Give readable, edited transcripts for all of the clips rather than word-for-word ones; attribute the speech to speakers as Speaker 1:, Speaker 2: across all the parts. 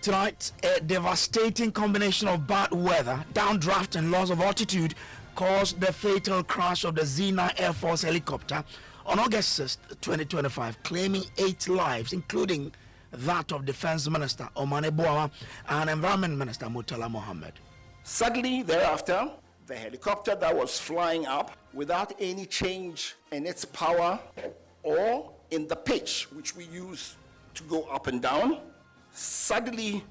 Speaker 1: Tonight, a devastating combination of bad weather, downdraft, and loss of altitude caused the fatal crash of the Z9 Air Force helicopter on August 6, 2025, claiming 8 lives, including that of Defense Minister Omane Boama and Environment Minister Murtala Mohammed.
Speaker 2: Sadly, thereafter, the helicopter that was flying up without any change in its power or in the pitch which we use to go up and down suddenly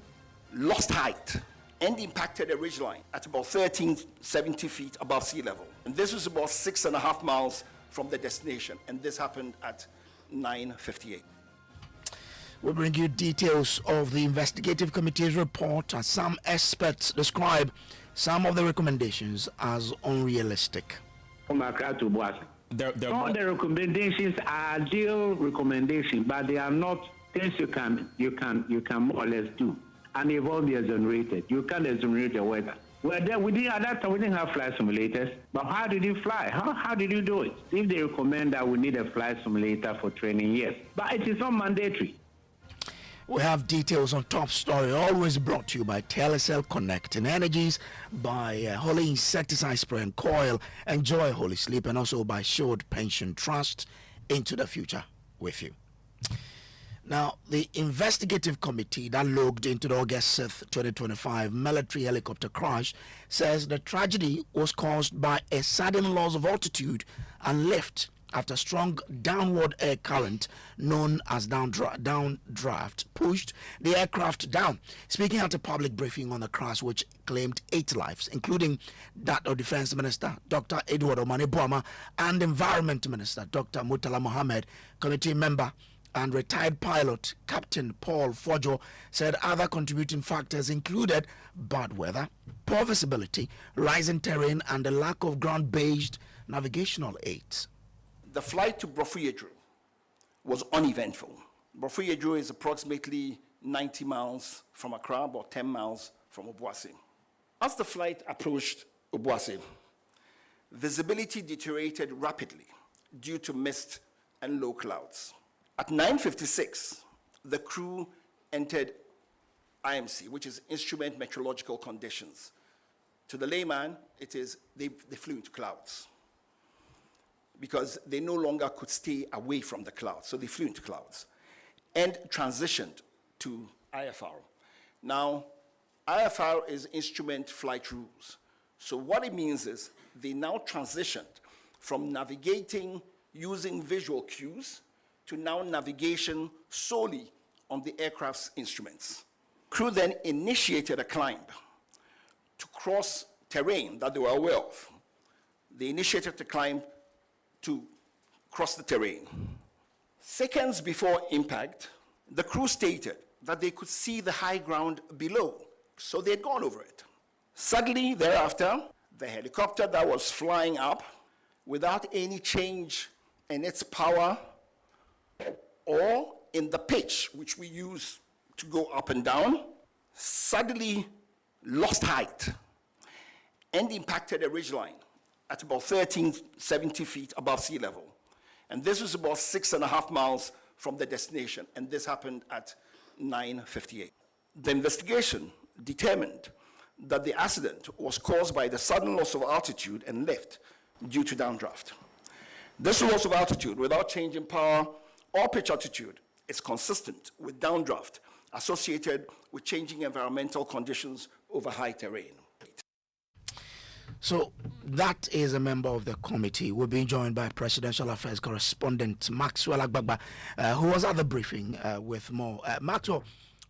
Speaker 2: lost height and impacted a ridgeline at about 1370 feet above sea level. And this was about 6.5 miles from the destination, and this happened at 9:58.
Speaker 1: We'll bring you details of the investigative committee's report, as some experts describe some of the recommendations as unrealistic.
Speaker 3: All the recommendations are ideal recommendations, but they are not things you can more or less do, and they've all been exonerated. You can't exonerate the weather. Well, then we didn't have flight simulators, but how did you fly? How did you do it? If they recommend that we need a flight simulator for training, yes, but it is not mandatory.
Speaker 1: We have details on top story, always brought to you by Telecel Connect and Energies, by Holy Insecticide Spray and Coil, Enjoy Holy Sleep, and also by Showed Pension Trust. Into the future with you. Now, the investigative committee that looked into the August 6th, 2025 military helicopter crash says the tragedy was caused by a sudden loss of altitude and lift after strong downward air current known as downdraft pushed the aircraft down. Speaking at a public briefing on the crash, which claimed 8 lives, including that of Defense Minister Dr. Edward Omane Boama and Environment Minister Dr. Murtala Mohammed, committee member and retired pilot Captain Paul Kojo said other contributing factors included bad weather, poor visibility, rising terrain, and the lack of ground-based navigational aids.
Speaker 2: The flight to Ofori was uneventful. Ofori is approximately 90 miles from Accra, about 10 miles from Obuasi. As the flight approached Obuasi, visibility deteriorated rapidly due to mist and low clouds. At 9:56, the crew entered IMC, which is Instrument Meteorological Conditions. To the layman, it is they flew into clouds because they no longer could stay away from the clouds, so they flew into clouds and transitioned to IFR. Now, IFR is Instrument Flight Rules. So what it means is they now transitioned from navigating using visual cues to now navigation solely on the aircraft's instruments. Crew then initiated a climb to cross terrain that they were aware of. They initiated the climb to cross the terrain. Seconds before impact, the crew stated that they could see the high ground below, so they had gone over it. Suddenly thereafter, the helicopter that was flying up without any change in its power or in the pitch which we use to go up and down suddenly lost height and impacted a ridgeline at about 1370 feet above sea level. And this was about 6.5 miles from the destination, and this happened at 9:58. The investigation determined that the accident was caused by the sudden loss of altitude and lift due to downdraft. This loss of altitude without change in power or pitch altitude is consistent with downdraft associated with changing environmental conditions over high terrain.
Speaker 1: So that is a member of the committee. We're being joined by Presidential Affairs correspondent Maxwell Agbagba, who was at the briefing with more. Maxwell,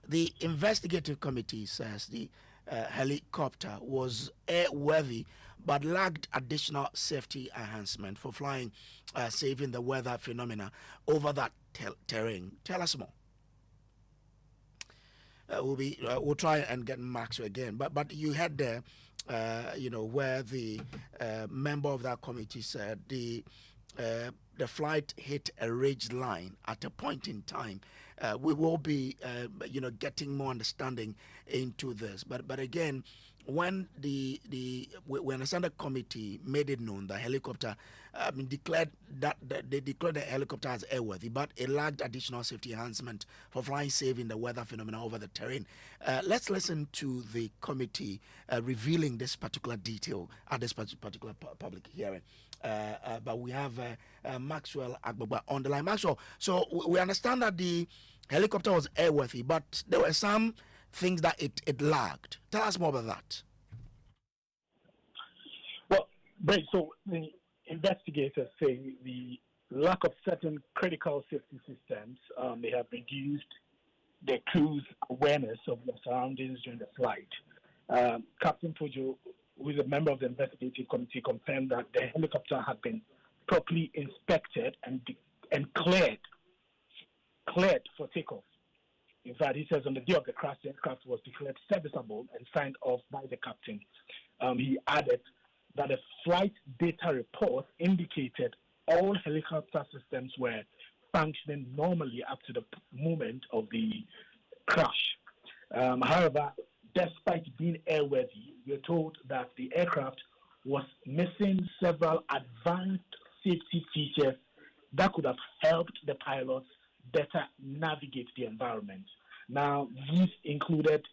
Speaker 1: the investigative committee says the helicopter was airworthy but lacked additional safety enhancement for flying, saving the weather phenomena over that terrain. Tell us more. We'll try and get Maxwell again, but you had there, where the member of that committee said the flight hit a ridge line at a point in time. We will be, getting more understanding into this. But again, when we understand the committee made it known that helicopter declared that they declared the helicopter as airworthy, but it lacked additional safety enhancement for flying safe in the weather phenomena over the terrain. Let's listen to the committee revealing this particular detail at this particular public hearing. But we have Maxwell Agbagba on the line. Maxwell, so we understand that the helicopter was airworthy, but there were some things that it lagged. Tell us more about that.
Speaker 4: Well, right, so the investigators say the lack of certain critical safety systems, they have reduced the crew's awareness of their surroundings during the flight. Captain Kojo, who is a member of the investigative committee, confirmed that the helicopter had been properly inspected and cleared for takeoff. In fact, he says on the day of the crash, the aircraft was declared serviceable and signed off by the captain. He added that a flight data report indicated all helicopter systems were functioning normally up to the moment of the crash. However, despite being airworthy, we are told that the aircraft was missing several advanced safety features that could have helped the pilots better navigate the environment. Now, these included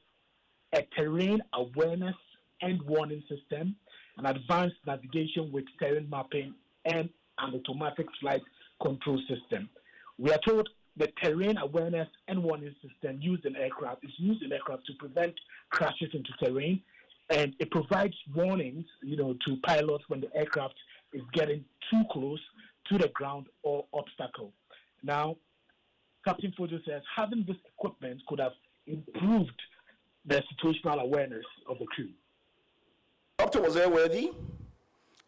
Speaker 4: a terrain awareness and warning system, an advanced navigation with terrain mapping, and an automatic flight control system. We are told the terrain awareness and warning system used in aircraft to prevent crashes into terrain, and it provides warnings, to pilots when the aircraft is getting too close to the ground or obstacle. Now, Captain Kojo says having this equipment could have improved the situational awareness of the crew.
Speaker 2: The helicopter was airworthy,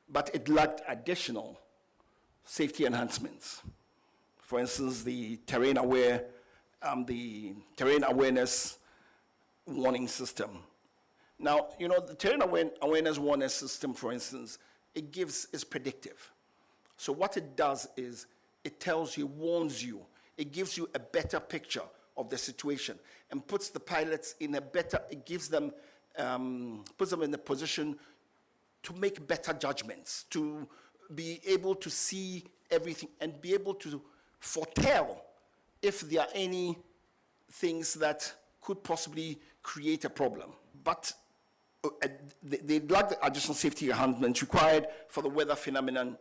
Speaker 2: but it lacked additional safety enhancements. For instance, the terrain awareness warning system. Now, the terrain awareness warning system, for instance, is predictive. So what it does is it tells you, warns you, it gives you a better picture of the situation and puts the pilots in puts them in a position to make better judgments, to be able to see everything and be able to foretell if there are any things that could possibly create a problem. But they lack the additional safety enhancements required for the weather phenomenon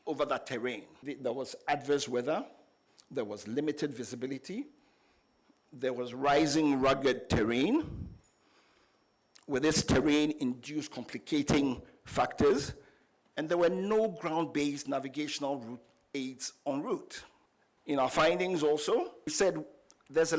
Speaker 2: over that terrain. There was adverse weather, there was limited visibility, there was rising rugged terrain, with this terrain induced complicating factors, and there were no ground-based navigational route aids en route. In our findings also, we said there's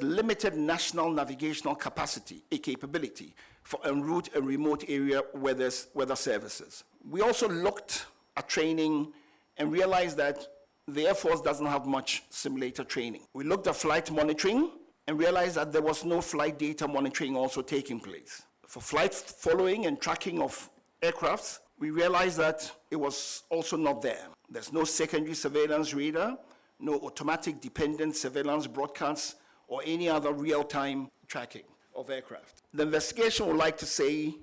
Speaker 2: limited national navigational capability for en route and remote area weather services. We also looked at training and realized that the Air Force doesn't have much simulator training. We looked at flight monitoring and realized that there was no flight data monitoring also taking place. For flight following and tracking of aircrafts, we realized that it was also not there. There's no secondary surveillance radar, no automatic dependent surveillance broadcasts, or any other real-time tracking of aircraft. The investigation would like to say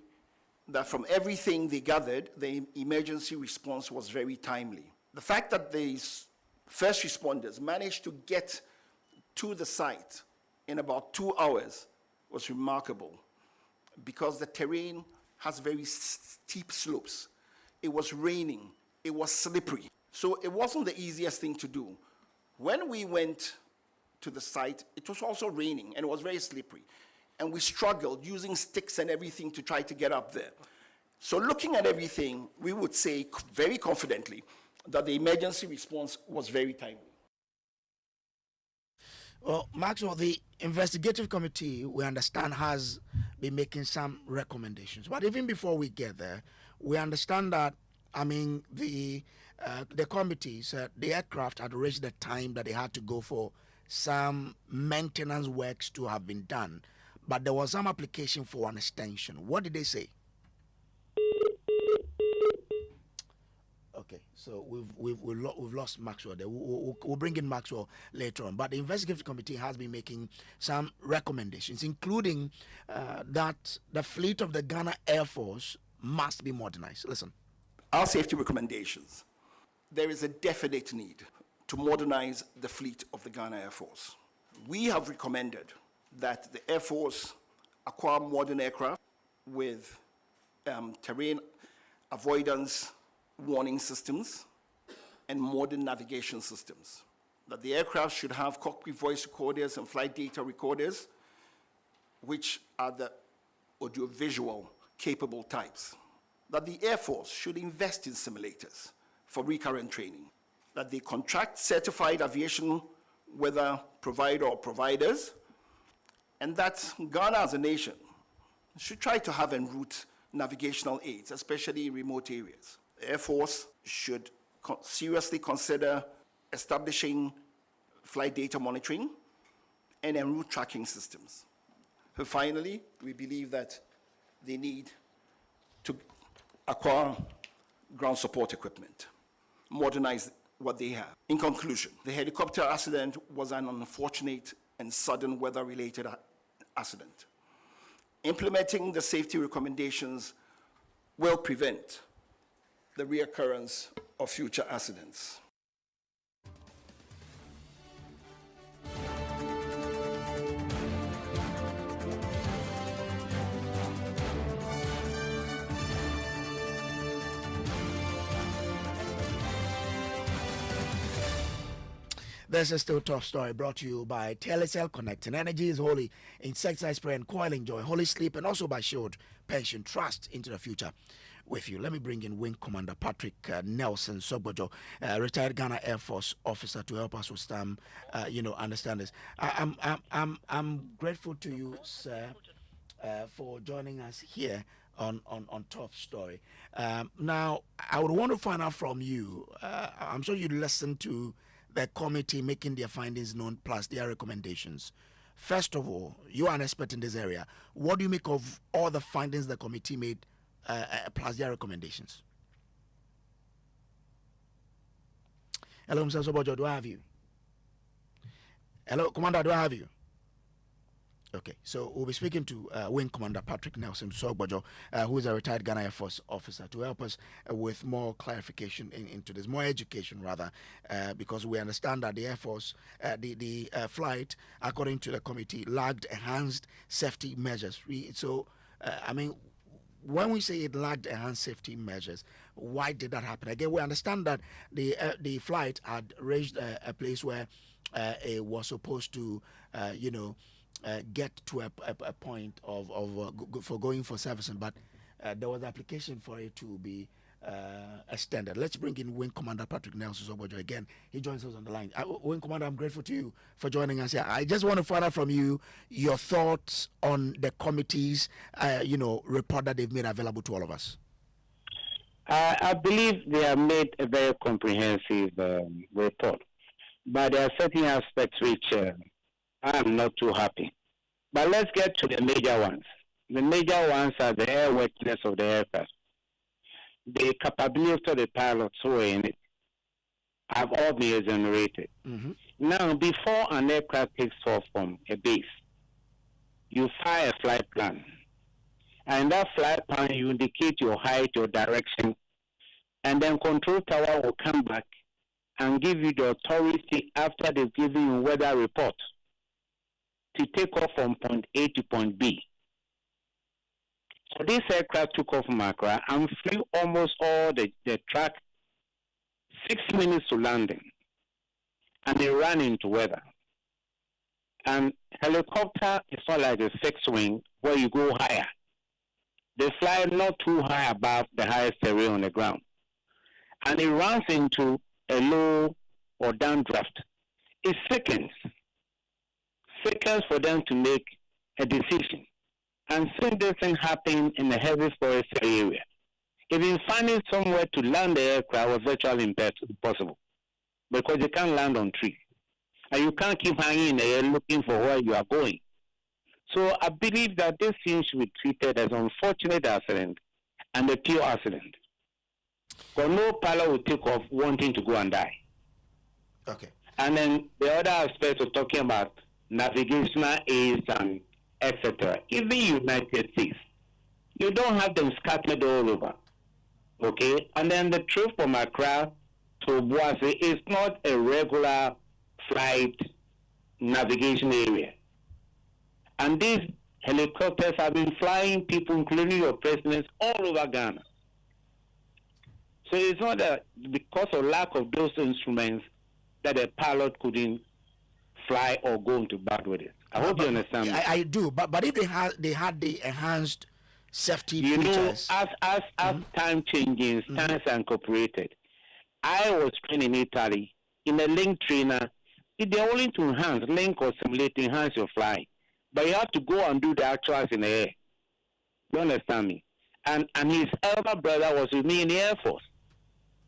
Speaker 2: that from everything they gathered, the emergency response was very timely. The fact that these first responders managed to get to the site in about 2 hours was remarkable because the terrain has very steep slopes. It was raining, it was slippery. So it wasn't the easiest thing to do. When we went to the site, it was also raining and it was very slippery. And we struggled using sticks and everything to try to get up there. So looking at everything, we would say very confidently that the emergency response was very timely.
Speaker 1: Well, Maxwell, the investigative committee, we understand, has been making some recommendations. But even before we get there, we understand that, the committee said the aircraft had reached the time that they had to go for some maintenance works to have been done. But there was some application for an extension. What did they say? Okay, so we've lost Maxwell there. We'll bring in Maxwell later on. But the investigative committee has been making some recommendations, including that the fleet of the Ghana Air Force must be modernized. Listen.
Speaker 2: Our safety recommendations. There is a definite need to modernize the fleet of the Ghana Air Force. We have recommended that the Air Force acquire modern aircraft with terrain avoidance warning systems and modern navigation systems. That the aircraft should have cockpit voice recorders and flight data recorders, which are the audiovisual capable types. That the Air Force should invest in simulators for recurrent training. That they contract certified aviation weather provider or providers, and that Ghana as a nation should try to have en route navigational aids, especially in remote areas. The Air Force should seriously consider establishing flight data monitoring and en route tracking systems. And finally, we believe that they need to acquire ground support equipment, modernize what they have. In conclusion, the helicopter accident was an unfortunate and sudden weather-related accident. Implementing the safety recommendations will prevent the reoccurrence of future accidents.
Speaker 1: This is still top story brought to you by Telecel. Connecting energy is holy. Insecticide spray and coil, enjoy holy sleep, and also by Shield Pension. Trust into the future with you. Let me bring in Wing Commander Patrick Nelson Sogbojo, retired Ghana Air Force officer, to help us with some, understand this. I'm grateful to you, sir, for joining us here on Top Story. Now, I would want to find out from you. I'm sure you listened to the committee making their findings known plus their recommendations. First of all, you are an expert in this area. What do you make of all the findings the committee made plus their recommendations? Hello, Mr. Sobojo, do I have you? Hello, Commander, do I have you? Okay, so we'll be speaking to Wing Commander Patrick Nelson Sogbojo, who is a retired Ghana Air Force officer, to help us with more clarification into this, more education rather, because we understand that the Air Force, the flight, according to the committee, lacked enhanced safety measures. When we say it lacked enhanced safety measures, why did that happen? Again, we understand that the flight had reached a place where it was supposed to, get to a point of for going for servicing, but there was application for it to be extended. Let's bring in Wing Commander Patrick Nelson Sogbojo again. He joins us on the line. Wing Commander, I'm grateful to you for joining us here. I just want to find out from you your thoughts on the committee's, report that they've made available to all of us.
Speaker 3: I believe they have made a very comprehensive report, but there are certain aspects which I am not too happy. But let's get to the major ones. The major ones are the airworthiness of the aircraft. The capability of the pilots who are in it have all been exonerated. Mm-hmm. Now, before an aircraft takes off from a base, you fire a flight plan. And in that flight plan, you indicate your height, your direction, and then control tower will come back and give you the authority after they've given you weather report to take off from point A to point B. So this aircraft took off from Accra and flew almost all the track, 6 minutes to landing, and they ran into weather. And helicopter is not like a fixed wing where you go higher. They fly not too high above the highest terrain on the ground. And it runs into a low or downdraft. It's seconds for them to make a decision. And since this thing happened in a heavy forested area, even finding somewhere to land the aircraft was virtually impossible because you can't land on trees. And you can't keep hanging in the air looking for where you are going. So I believe that this thing should be treated as an unfortunate accident and a pure accident. Because no pilot will take off wanting to go and die.
Speaker 1: Okay.
Speaker 3: And then the other aspects of talking about navigational aids and etc. Even United States, you don't have them scattered all over. Okay? And then the trip from Accra to Boise is not a regular flight navigation area. And these helicopters have been flying people, including your presidents, all over Ghana. So it's not that because of lack of those instruments that a pilot couldn't fly or go into bad with it. I hope you understand.
Speaker 1: I do, but if they had the enhanced safety features,
Speaker 3: as time changes, times are incorporated. I was trained in Italy in a link trainer. They're only to enhance, link or simulate, enhance your flying, but you have to go and do the actuals in the air. You understand me? And his elder brother was with me in the Air Force.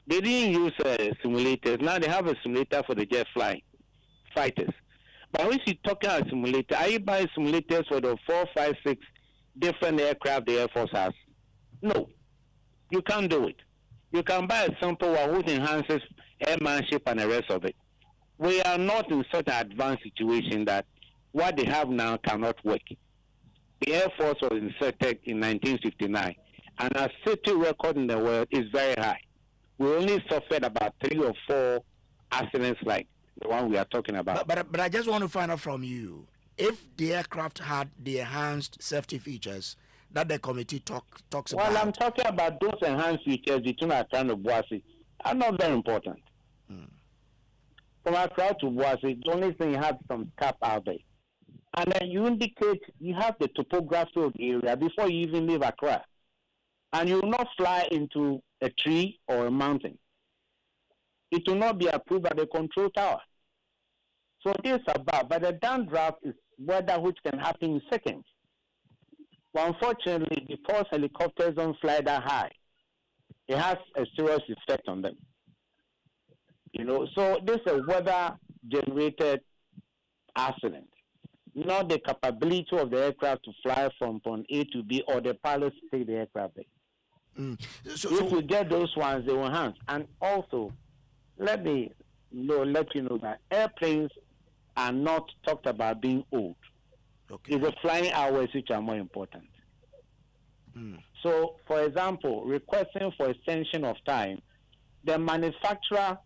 Speaker 3: They didn't use simulators. Now they have a simulator for the jet flying fighters. But when you talk about simulator, are you buying simulators for the 4, 5, 6 different aircraft the Air Force has? No, you can't do it. You can buy a simple one which enhances airmanship and the rest of it. We are not in such an advanced situation that what they have now cannot work. The Air Force was inserted in 1959, and our safety record in the world is very high. We only suffered about 3 or 4 accidents like the one we are talking about.
Speaker 1: But I just want to find out from you, if the aircraft had the enhanced safety features that the committee talks about.
Speaker 3: Well, I'm talking about those enhanced features between Accra and Boise are not very important. From Accra to Boise, the only thing you have some cap out there. And then you indicate you have the topography of the area before you even leave Accra. And you will not fly into a tree or a mountain. It will not be approved by the control tower. So this is about, but the downdraft is weather which can happen in seconds. But unfortunately, because helicopters don't fly that high, it has a serious effect on them. You know, so this is a weather-generated accident, not the capability of the aircraft to fly from point A to B or the pilots to take the aircraft there. So if we get those ones, they will enhance. And also, let you know that airplanes are not talked about being old. Okay. It's the flying hours which are more important. So, for example, requesting for extension of time, the manufacturer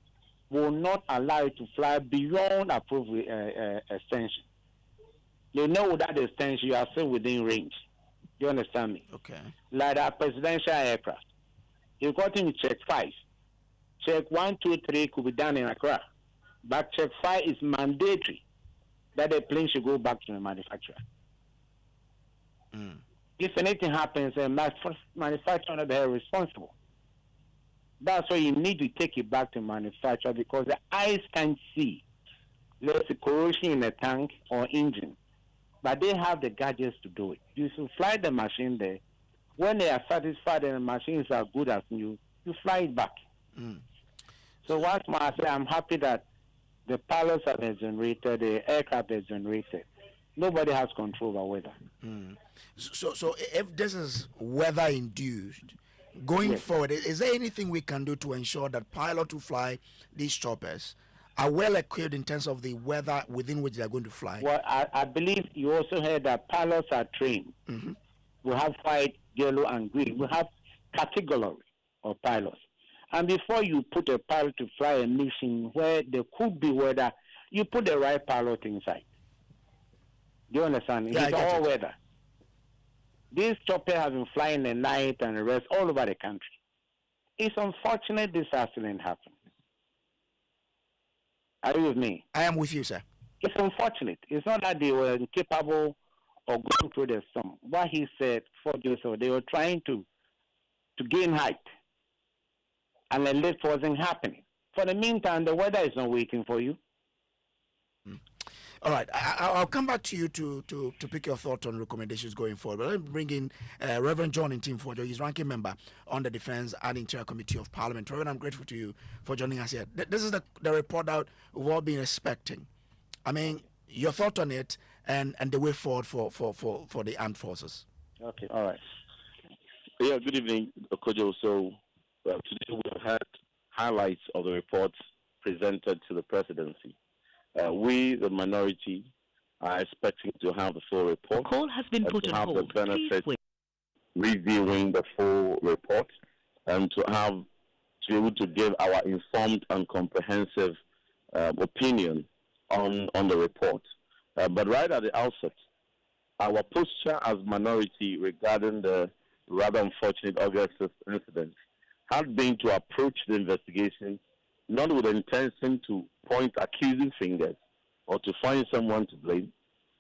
Speaker 3: will not allow you to fly beyond approved extension. They know with that extension, you are still within range. Do you understand me?
Speaker 1: Okay.
Speaker 3: Like a presidential aircraft. You got in check 5. Check 1, 2, 3 could be done in Accra. But check 5 is mandatory that the plane should go back to the manufacturer. If anything happens, the manufacturer will be responsible. That's why you need to take it back to manufacturer because the eyes can't see. There's a corrosion in the tank or engine. But they have the gadgets to do it. You should fly the machine there. When they are satisfied and the machines are good as new, you fly it back. So what I say, I'm happy that the pilots have been generated, the aircraft is generated. Nobody has control over weather.
Speaker 1: So if this is weather induced, going forward, is there anything we can do to ensure that pilots who fly these choppers are well equipped in terms of the weather within which they are going to fly?
Speaker 3: Well, I believe you also heard that pilots are trained. We have white, yellow, and green. We have category of pilots. And before you put a pilot to fly a mission where there could be weather, you put the right pilot inside. Do you understand?
Speaker 1: Yeah,
Speaker 3: it's all weather. These choppers have been flying the night and the rest all over the country. It's unfortunate this accident happened. Are you with me?
Speaker 1: I am with you, sir.
Speaker 3: It's unfortunate. It's not that they were incapable of going through the storm. What he said 4 days ago, they were trying to gain height. And the lift wasn't happening. For the meantime, the weather is not waiting for you.
Speaker 1: All right, I'll come back to you to pick your thoughts on recommendations going forward. But let me bring in Reverend John Kojo. He's ranking member on the Defense and Interior Committee of Parliament. Reverend, I'm grateful to you for joining us here. This is the report that we've all been expecting. I mean, your thought on it and the way forward for the armed forces.
Speaker 3: Okay, all right.
Speaker 5: Yeah, good evening, Kojo. So Well, today we have had highlights of the reports presented to the presidency. We, the minority, are expecting to have the full report.
Speaker 6: The call has been put on hold.
Speaker 5: To have the benefit reviewing the full report and to be able to give our informed and comprehensive opinion on the report. But right at the outset, our posture as minority regarding the rather unfortunate August 5th incident had been to approach the investigation not with the intention to point accusing fingers or to find someone to blame,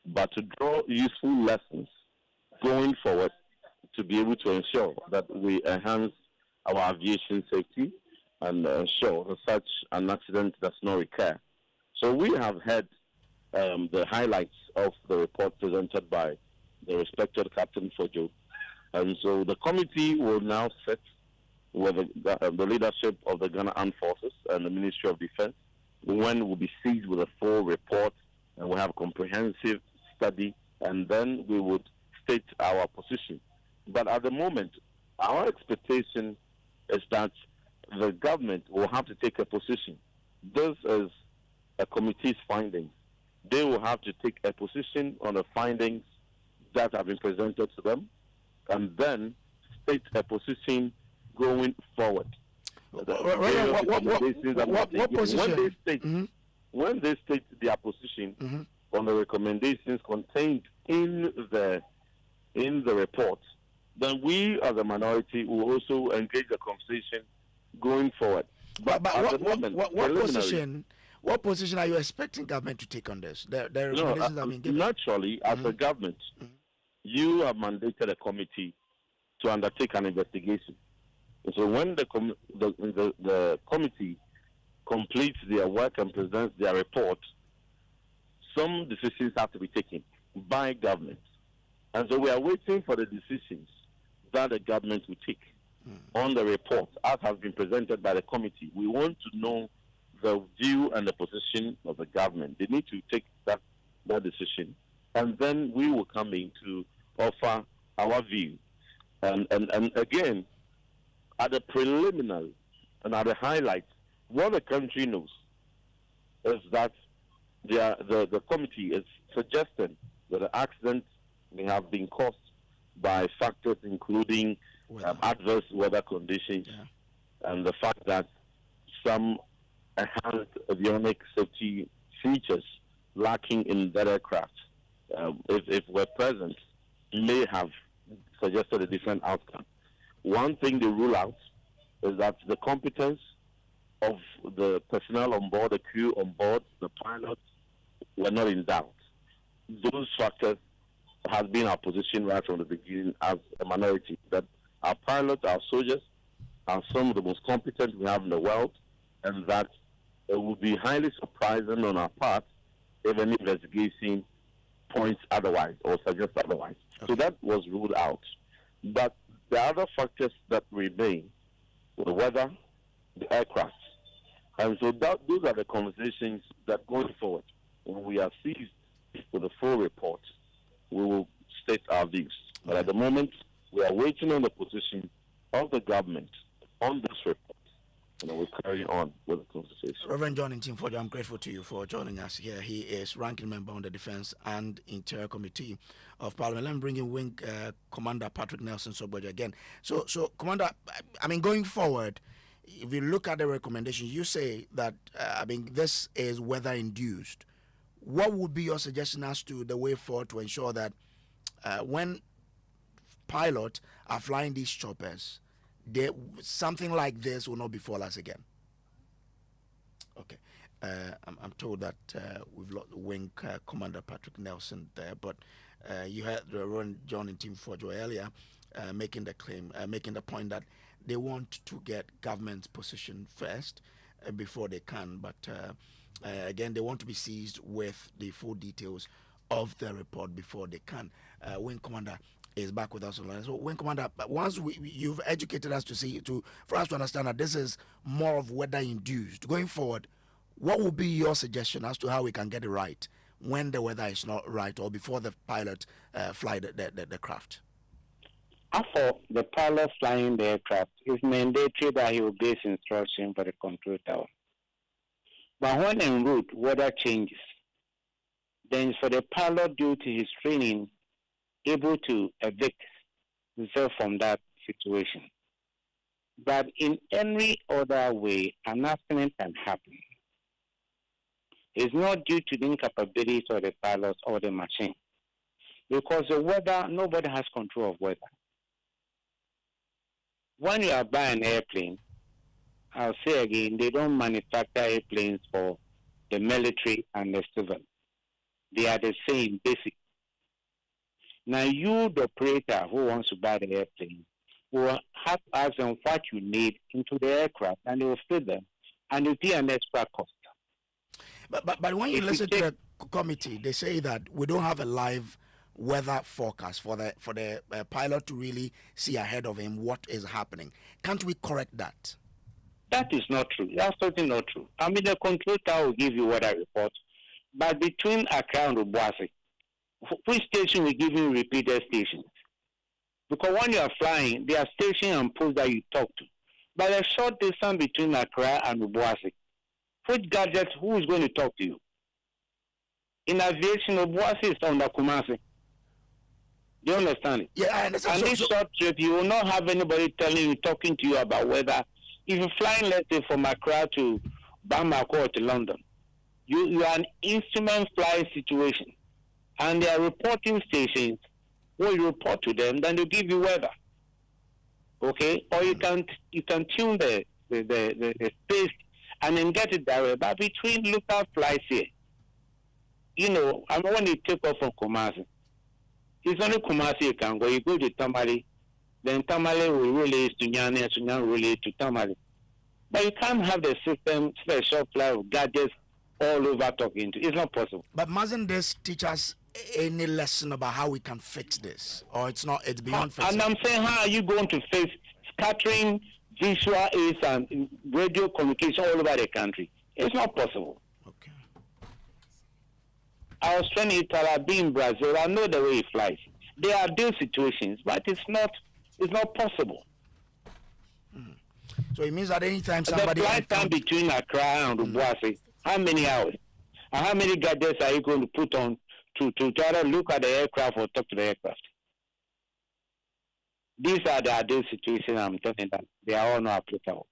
Speaker 5: but to draw useful lessons going forward to be able to ensure that we enhance our aviation safety and ensure that such an accident does not recur. So we have had the highlights of the report presented by the respected Captain Kojo. And so the committee will now sit with the leadership of the Ghana Armed Forces and the Ministry of Defense, when we'll be seized with a full report and we'll have a comprehensive study, and then we would state our position. But at the moment, our expectation is that the government will have to take a position. This is a committee's findings. They will have to take a position on the findings that have been presented to them, and then state a position going forward.
Speaker 1: What position?
Speaker 5: When they state their position on the recommendations contained in the report, then we as a minority will also engage the conversation going forward. But
Speaker 1: what position are you expecting government to take on this? The recommendations have been given.
Speaker 5: Naturally, as a government, you have mandated a committee to undertake an investigation. And so when the committee completes their work and presents their report, some decisions have to be taken by government. And so we are waiting for the decisions that the government will take on the report as has been presented by the committee. We want to know the view and the position of the government. They need to take that decision. And then we will come in to offer our view. And again, at the preliminary and at the highlights, what the country knows is that the committee is suggesting that the accident may have been caused by factors including adverse weather conditions and the fact that some enhanced avionic safety features lacking in that aircraft, if were present, may have suggested a different outcome. One thing they rule out is that the competence of the personnel on board, the crew on board, the pilots, were not in doubt. Those factors have been our position right from the beginning as a minority, that our pilots, our soldiers, are some of the most competent we have in the world, and that it would be highly surprising on our part if any investigation points otherwise or suggests otherwise. Okay. So that was ruled out. But the other factors that remain, the weather, the aircraft. And so those are the conversations that going forward, when we are seized with the full report, we will state our views. But at the moment, we are waiting on the position of the government on this report. And we'll carry on with the conversation.
Speaker 1: Reverend John Ntimfojua, I'm grateful to you for joining us here. He is ranking member on the Defense and Interior Committee of Parliament. Let me bring in Wing Commander Patrick Nelson Sobweja again. So, Commander, I mean, going forward, if you look at the recommendations, you say that, this is weather-induced. What would be your suggestion as to the way forward to ensure that when pilots are flying these choppers, something like this will not befall us again? Okay. I'm told that we've lost Wing Commander Patrick Nelson there, but you had Reverend John Ntimfojua earlier making the claim, making the point that they want to get government's position first before they can, but again, they want to be seized with the full details of the report before they can. Wing Commander is back with us online. So, Wing Commander, once you've educated us for us to understand that this is more of weather-induced, going forward, what would be your suggestion as to how we can get it right when the weather is not right or before the pilot fly the craft?
Speaker 3: For the pilot flying the aircraft, it's mandatory that he obeys instruction for the control tower. But when en route, weather changes, then for the pilot due to his training, able to evict himself from that situation. But in any other way, an accident can happen. It's not due to the incapabilities of the pilot or the machine. Because the weather, nobody has control of weather. When you are buying an airplane, I'll say again, they don't manufacture airplanes for the military and the civil. They are the same, basic. Now you, the operator who wants to buy the airplane, will have to ask them what you need into the aircraft, and they will fit them, and it will be an extra cost.
Speaker 1: But when you listen to the committee, they say that we don't have a live weather forecast for the pilot to really see ahead of him what is happening. Can't we correct that?
Speaker 3: That is not true. That's certainly not true. I mean, the control tower will give you weather reports, but between Accra and Obuasi, which station will give you repeated stations? Because when you are flying, there are stations and posts that you talk to. But a short distance between Accra and Obuasi, which gadget, who is going to talk to you? In aviation, Obuasi is under Kumasi. Do you understand it?
Speaker 1: Yeah, I understand.
Speaker 3: And this short trip, you will not have anybody telling you, talking to you about weather. If you're flying, let's say, from Accra to Bamako or to London, you are an instrument flying situation. And there are reporting stations where you report to them, then they give you weather. Okay? Or you can tune the space and then get it that way. But between local flights here, you know, I mean, when you take off from Kumasi, it's only Kumasi you can go. You go to Tamale, then Tamale will relay to Nyane, and Nyane will relay to Tamale. But you can't have the system, special flight of gadgets all over talking to. It's not possible.
Speaker 1: But mustn't this teach us any lesson about how we can fix this? Or it's not, it's beyond fixing?
Speaker 3: And I'm saying, how are you going to fix scattering visual aids and radio communication all over the country? It's not possible.
Speaker 1: Okay.
Speaker 3: I was training Itala, being in Brazil. I know the way it flies. There are those situations, but it's not possible.
Speaker 1: So it means that anytime somebody...
Speaker 3: The flight time between Accra and Obuasi, how many hours? And how many gadgets are you going to put on to try to look at the aircraft or talk to the aircraft? These are the ideal situations I'm talking about. They are all not applicable.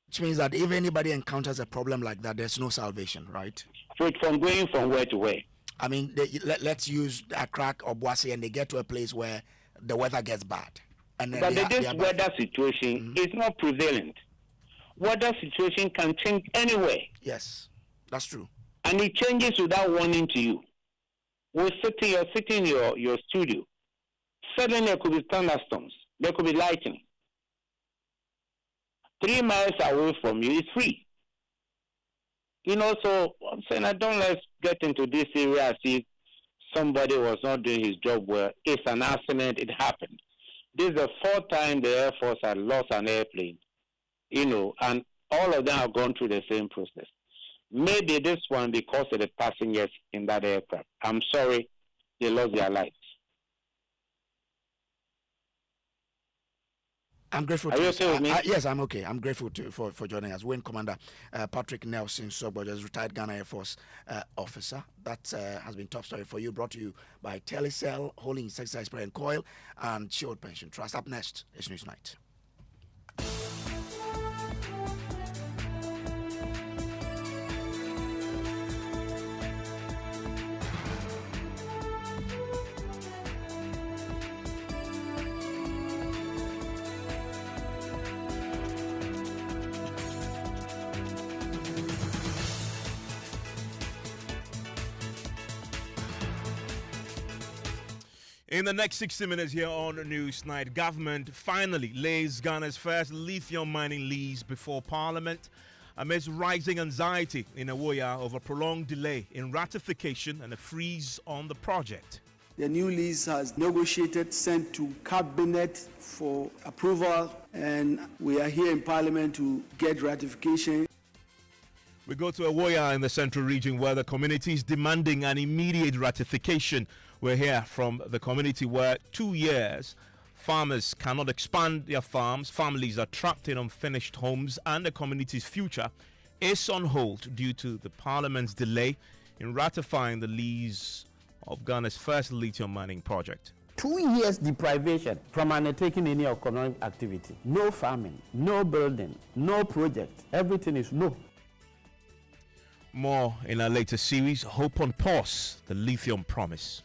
Speaker 1: Which means that if anybody encounters a problem like that, there's no salvation, right?
Speaker 3: From going from where to where?
Speaker 1: I mean, let's use Accra or Boise, and they get to a place where the weather gets bad. And then
Speaker 3: this weather situation is not prevalent. Weather situation can change anywhere.
Speaker 1: Yes, that's true.
Speaker 3: And it changes without warning to you. You're sitting in your studio. Suddenly there could be thunderstorms. There could be lightning. 3 miles away from you is free. You know, so I'm saying let's get into this area as if somebody was not doing his job well. It's an accident, it happened. This is the fourth time the Air Force had lost an airplane, you know, and all of them have gone through the same process. Maybe this one because of the passengers in that aircraft. I'm sorry, they lost their lives.
Speaker 1: I'm grateful.
Speaker 3: Are you okay with me?
Speaker 1: Yes, I'm okay. I'm grateful for joining us. Wing Commander Patrick Nelson Sogboja's retired Ghana Air Force officer. That has been top story for you. Brought to you by Telecel, Holding Insecticide Spray and Coil, and Shield Pension Trust. Up next is NewsNight.
Speaker 6: In the next 60 minutes here on NewsNight, government finally lays Ghana's first lithium mining lease before Parliament amidst rising anxiety in Awoya over prolonged delay in ratification and a freeze on the project.
Speaker 7: The new lease has negotiated, sent to Cabinet for approval, and we are here in Parliament to get ratification.
Speaker 6: We go to Awoya in the central region where the community is demanding an immediate ratification. We're here from the community where 2 years farmers cannot expand their farms, families are trapped in unfinished homes, and the community's future is on hold due to the parliament's delay in ratifying the lease of Ghana's first lithium mining project.
Speaker 8: 2 years deprivation from undertaking any economic activity. No farming, no building, no project. Everything is no.
Speaker 6: More in our latest series, Hope on Pause, the Lithium Promise.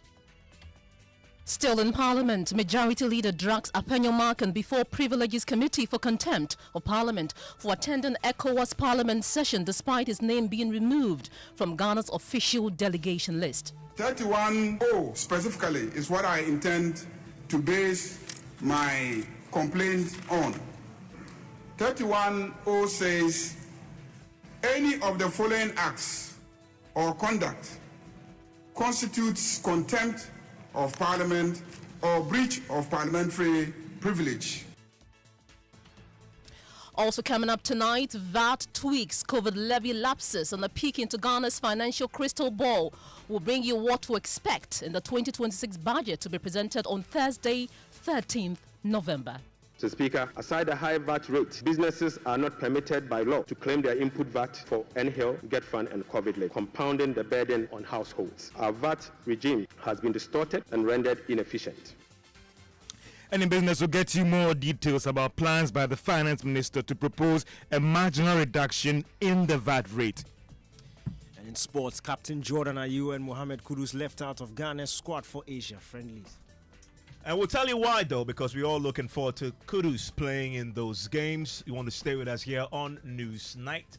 Speaker 9: Still in Parliament, Majority Leader drags Apenyo Markan before Privileges Committee for contempt of Parliament for attending ECOWAS Parliament session despite his name being removed from Ghana's official delegation list.
Speaker 10: 31O specifically is what I intend to base my complaint on. 31O says any of the following acts or conduct constitutes contempt of Parliament or breach of parliamentary privilege.
Speaker 9: Also coming up tonight, VAT tweaks, COVID levy lapses, and a peek into Ghana's financial crystal ball will bring you what to expect in the 2026 budget to be presented on Thursday, 13th November.
Speaker 11: Mr. Speaker, aside the high VAT rate, businesses are not permitted by law to claim their input VAT for NHIL, Get Fund, and COVID levy, compounding the burden on households. Our VAT regime has been distorted and rendered inefficient.
Speaker 12: And in business, we'll get you more details about plans by the Finance Minister to propose a marginal reduction in the VAT rate.
Speaker 13: And in sports, Captain Jordan Ayew and Mohamed Kudus left out of Ghana's squad for Asia friendlies.
Speaker 6: And we'll tell you why, though, because we're all looking forward to Kudus playing in those games. You want to stay with us here on NewsNight.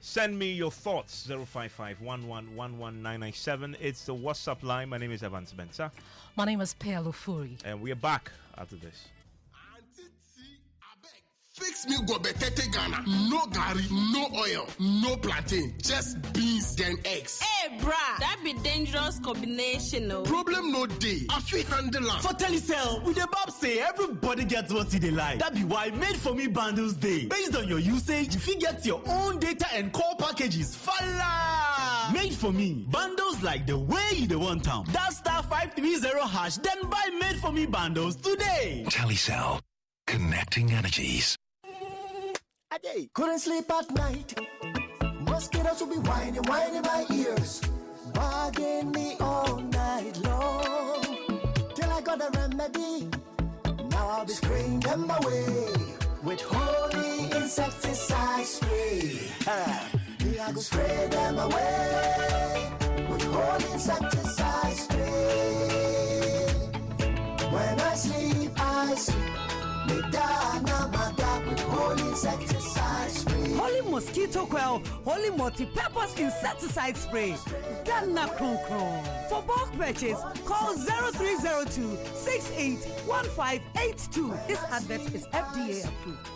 Speaker 6: Send me your thoughts, 055-11-11997. It's the WhatsApp line. My name is Mensah.
Speaker 9: My name is Ofori.
Speaker 6: And we are back after this.
Speaker 14: Fix me go betete Ghana. No gari, no oil, no plantain, just beans then eggs.
Speaker 15: Hey, brah, that be dangerous combination, no?
Speaker 14: Problem no day. I feel handle am.
Speaker 16: For Telecel, with the Bob say everybody gets what they like. That be why Made For Me bundles day. Based on your usage, you get your own data and call packages. Fala! Made For Me bundles like the way you want them. That *530# then buy Made For Me bundles today.
Speaker 17: Telecel, connecting energies.
Speaker 18: Couldn't sleep at night. Mosquitoes will be whining my ears, bugging me all night long. Till I got a remedy. Now I'll be spraying them away with holy insecticide spray. I go spray them away with holy insecticide spray. When I sleep, with holy insecticide spray.
Speaker 19: Holy mosquito coil, holy multi-purpose insecticide spray. Ghana Kron Kron. For bulk purchase, call 0302-681582. This advert is FDA approved.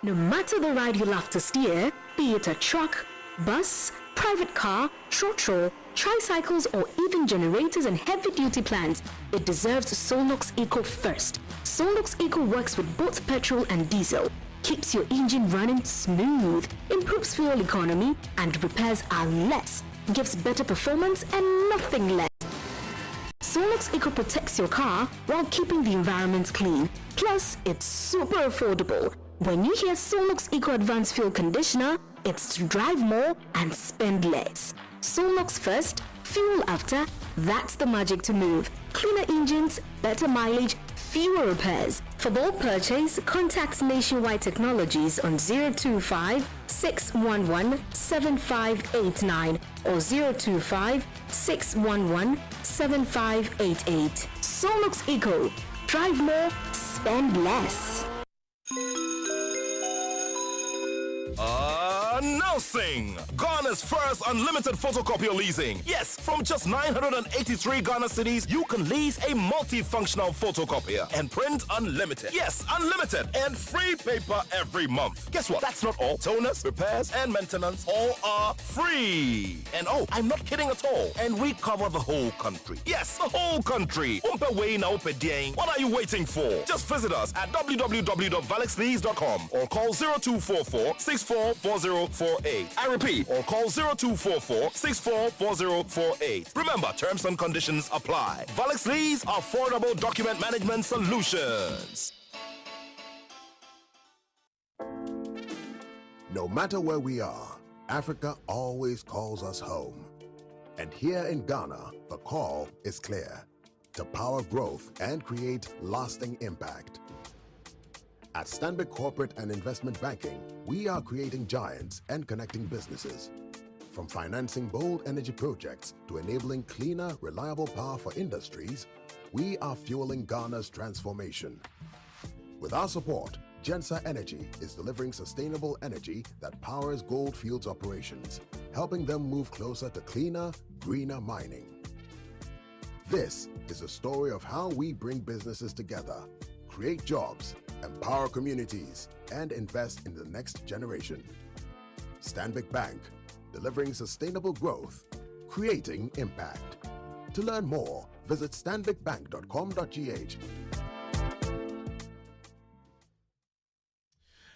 Speaker 20: No matter the ride you love to steer, be it a truck, bus, private car, trotro, tricycles, or even generators and heavy-duty plants, it deserves Solux Eco first. Solux Eco works with both petrol and diesel, keeps your engine running smooth, improves fuel economy, and repairs are less, gives better performance and nothing less. Solux Eco protects your car while keeping the environment clean. Plus, it's super affordable. When you hear Solux Eco Advanced Fuel Conditioner, it's to drive more and spend less. Solux first, fuel after, that's the magic to move. Cleaner engines, better mileage, fewer repairs. For bulk purchase, contact Nationwide Technologies on 025-611-7589 or 025-611-7588. Solux Eco. Drive more, spend less.
Speaker 21: Announcing Ghana's first unlimited photocopier leasing. Yes, from just 983 Ghana cedis, you can lease a multifunctional photocopier and print unlimited. Yes, unlimited and free paper every month. Guess what? That's not all. Toners, repairs, and maintenance all are free. And oh, I'm not kidding at all. And we cover the whole country. Yes, the whole country. What are you waiting for? Just visit us at www.valexlease.com or call 0244 6440 4048. I repeat, or call 0244-644048. Remember, terms and conditions apply. Valix Lease, affordable document management solutions.
Speaker 4: No matter where we are, Africa always calls us home. And here in Ghana, the call is clear: to power growth and create lasting impact. At Stanbic Corporate and Investment Banking, we are creating giants and connecting businesses. From financing bold energy projects to enabling cleaner, reliable power for industries, we are fueling Ghana's transformation. With our support, Gensa Energy is delivering sustainable energy that powers Goldfields operations, helping them move closer to cleaner, greener mining. This is a story of how we bring businesses together, create jobs, empower communities, and invest in the next generation. Stanbic Bank, delivering sustainable growth, creating impact. To learn more, visit stanbicbank.com.gh.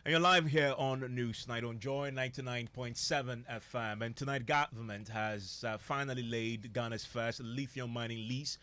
Speaker 6: And you're live here on NewsNight on Joy 99.7 FM. And tonight, government has finally laid Ghana's first lithium mining lease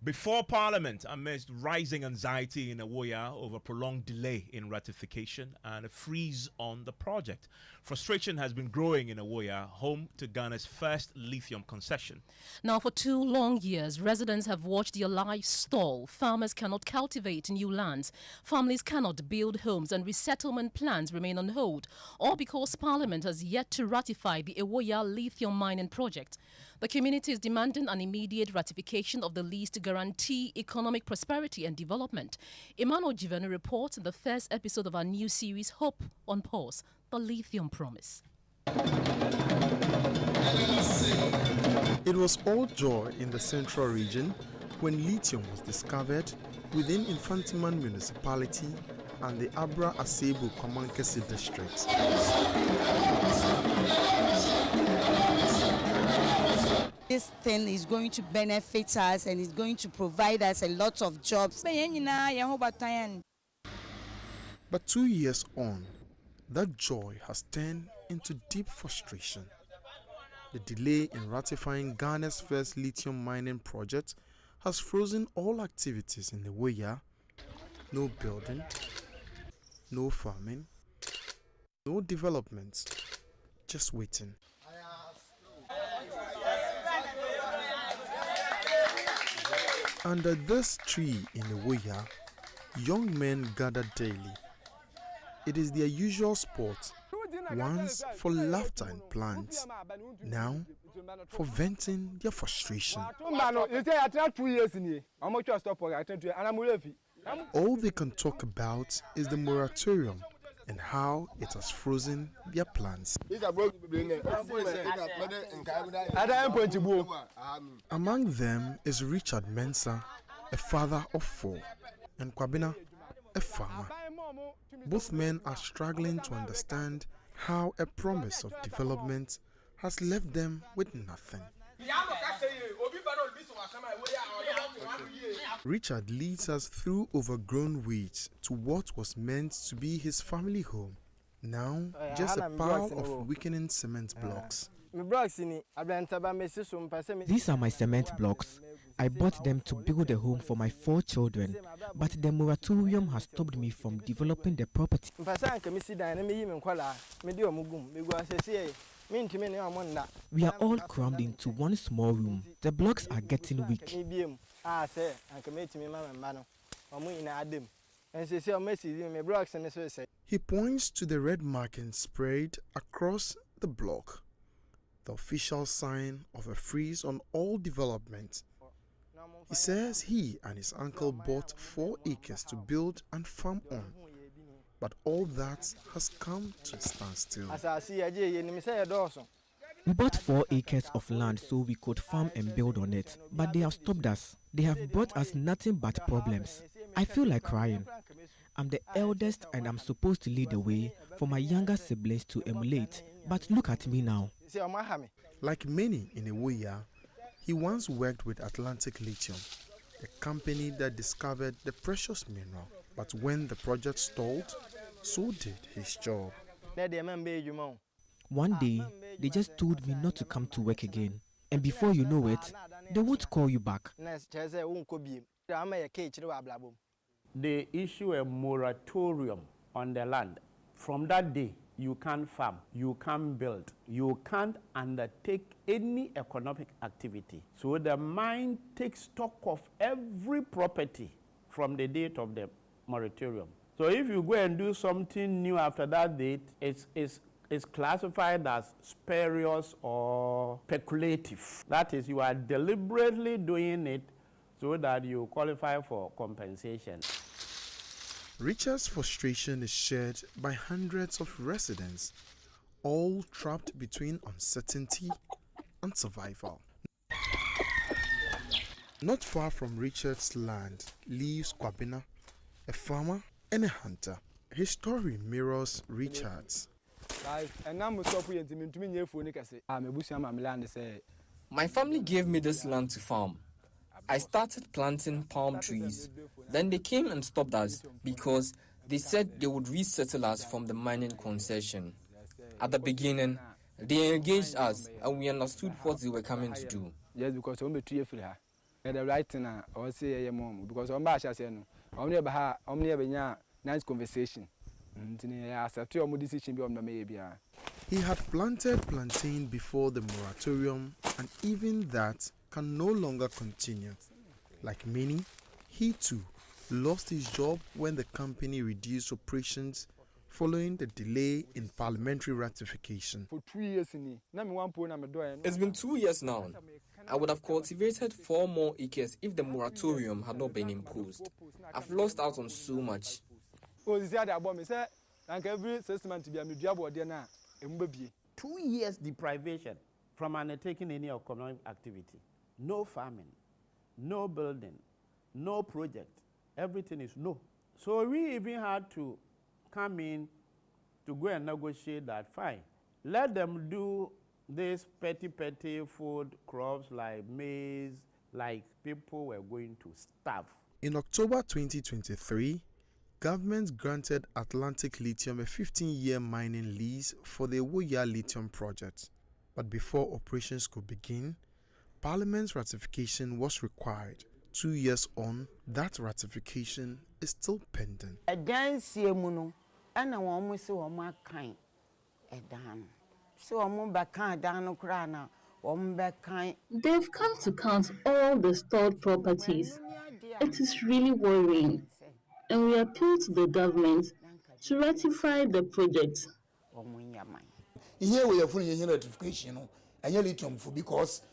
Speaker 6: before Parliament amidst rising anxiety in Awoya over prolonged delay in ratification and a freeze on the project. Frustration has been growing in Awoya, home to Ghana's first lithium concession.
Speaker 9: Now, for 2 long years, residents have watched their lives stall. Farmers cannot cultivate new lands. Families cannot build homes, and resettlement plans remain on hold, all because Parliament has yet to ratify the Awoya lithium mining project. The community is demanding an immediate ratification of the lease to guarantee economic prosperity and development. Emmanuel Jivenu reports in the first episode of our new series, Hope on Pause, The Lithium Promise.
Speaker 22: It was all joy in the central region when lithium was discovered within Infantiman municipality and the Abra Asebu Komankesi district.
Speaker 23: This thing is going to benefit us and is going to provide us a lot of jobs.
Speaker 22: But 2 years on, that joy has turned into deep frustration. The delay in ratifying Ghana's first lithium mining project has frozen all activities in the Awoya. No building, no farming, no development, just waiting. Under this tree in Awoya, young men gather daily. It is their usual sport, once for laughter and plans, now for venting their frustration. All they can talk about is the moratorium and how it has frozen their plans. Among them is Richard Mensah, a father of 4, and Kwabena, a farmer. Both men are struggling to understand how a promise of development has left them with nothing. Richard leads us through overgrown weeds to what was meant to be his family home. Now, just a pile of weakening cement blocks.
Speaker 24: These are my cement blocks. I bought them to build a home for my 4 children, but the moratorium has stopped me from developing the property. We are all crammed into one small room. The blocks are getting weak.
Speaker 22: He points to the red marking sprayed across the block, the official sign of a freeze on all development. He says he and his uncle bought 4 acres to build and farm on, but all that has come to a standstill.
Speaker 24: We bought 4 acres of land so we could farm and build on it, but they have stopped us. They have brought us nothing but problems. I feel like crying. I'm the eldest and I'm supposed to lead the way for my younger siblings to emulate, but look at me now.
Speaker 22: Like many in Awoya, he once worked with Atlantic Lithium, the company that discovered the precious mineral. But when the project stalled, so did his job.
Speaker 24: One day, they just told me not to come to work again. And before you know it, they won't call you back.
Speaker 8: They issue a moratorium on the land. From that day, you can't farm, you can't build, you can't undertake any economic activity. So the mine takes stock of every property from the date of the moratorium. So if you go and do something new after that date, it's classified as spurious or speculative. That is, you are deliberately doing it so that you qualify for compensation.
Speaker 22: Richard's frustration is shared by hundreds of residents, all trapped between uncertainty and survival. Not far from Richard's land lives Kwabena, a farmer and a hunter. His story mirrors Richard's.
Speaker 1: My family gave me this land to farm. I started planting palm trees. Then they came and stopped us because they said they would resettle us from the mining concession. At the beginning, they engaged us and we understood what they were coming to do.
Speaker 2: Yes, because the right thing I say because nice conversation.
Speaker 22: He had planted plantain before the moratorium, and even that can no longer continue. Like many, he too lost his job when the company reduced operations following the delay in parliamentary ratification.
Speaker 1: For 2 years, it's been 2 years now. I would have cultivated 4 more acres if the moratorium had not been imposed. I've lost out on so much.
Speaker 8: 2 years deprivation from undertaking any economic activity. No farming, no building, no project. Everything is no. So we even had to come in to go and negotiate that. Fine. Let them do this petty food crops like maize, like people were going to starve.
Speaker 22: In October 2023, government granted Atlantic Lithium a 15-year mining lease for the Woya Lithium project. But before operations could begin, Parliament's ratification was required. 2 years on, that ratification is still pending.
Speaker 3: They've come to count all the stored properties. It is really worrying, and we appeal to the government to ratify the project.
Speaker 5: Here we have full ratification, and lithium for because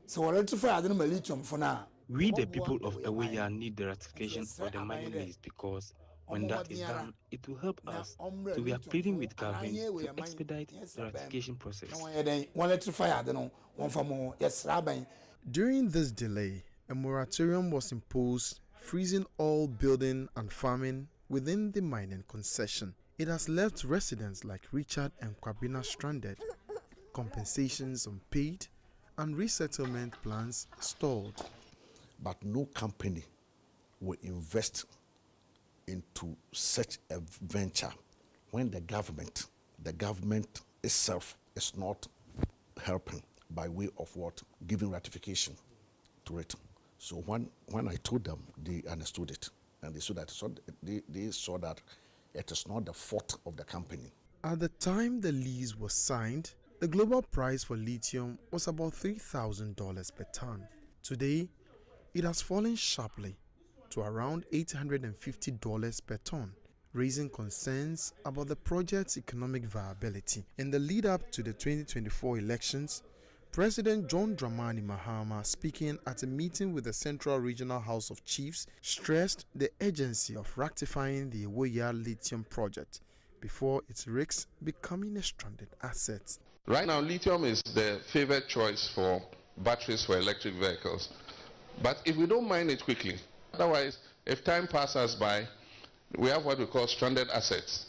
Speaker 5: so ratify the lithium for now.
Speaker 25: We, the people of Eweya, need the ratification of the mining lease because when that is done, it will help us. So we are pleading with government to expedite the ratification process.
Speaker 22: During this delay, a moratorium was imposed, freezing all building and farming within the mining concession. It has left residents like Richard and Kwabena stranded, compensations unpaid, and resettlement plans stalled.
Speaker 26: But no company will invest into such a venture when the government itself is not helping by way of what? Giving ratification to it. So when I told them, they understood it. And they saw that it is not the fault of the company.
Speaker 22: At the time the lease was signed, the global price for lithium was about $3,000 per ton. Today, it has fallen sharply to around $850 per ton, raising concerns about the project's economic viability. In the lead-up to the 2024 elections, President John Dramani Mahama, speaking at a meeting with the Central Regional House of Chiefs, stressed the urgency of rectifying the Ewoya lithium project before it risks becoming a stranded asset.
Speaker 27: Right now, lithium is the favored choice for batteries for electric vehicles. But if we don't mine it quickly, otherwise, if time passes by, we have what we call stranded assets.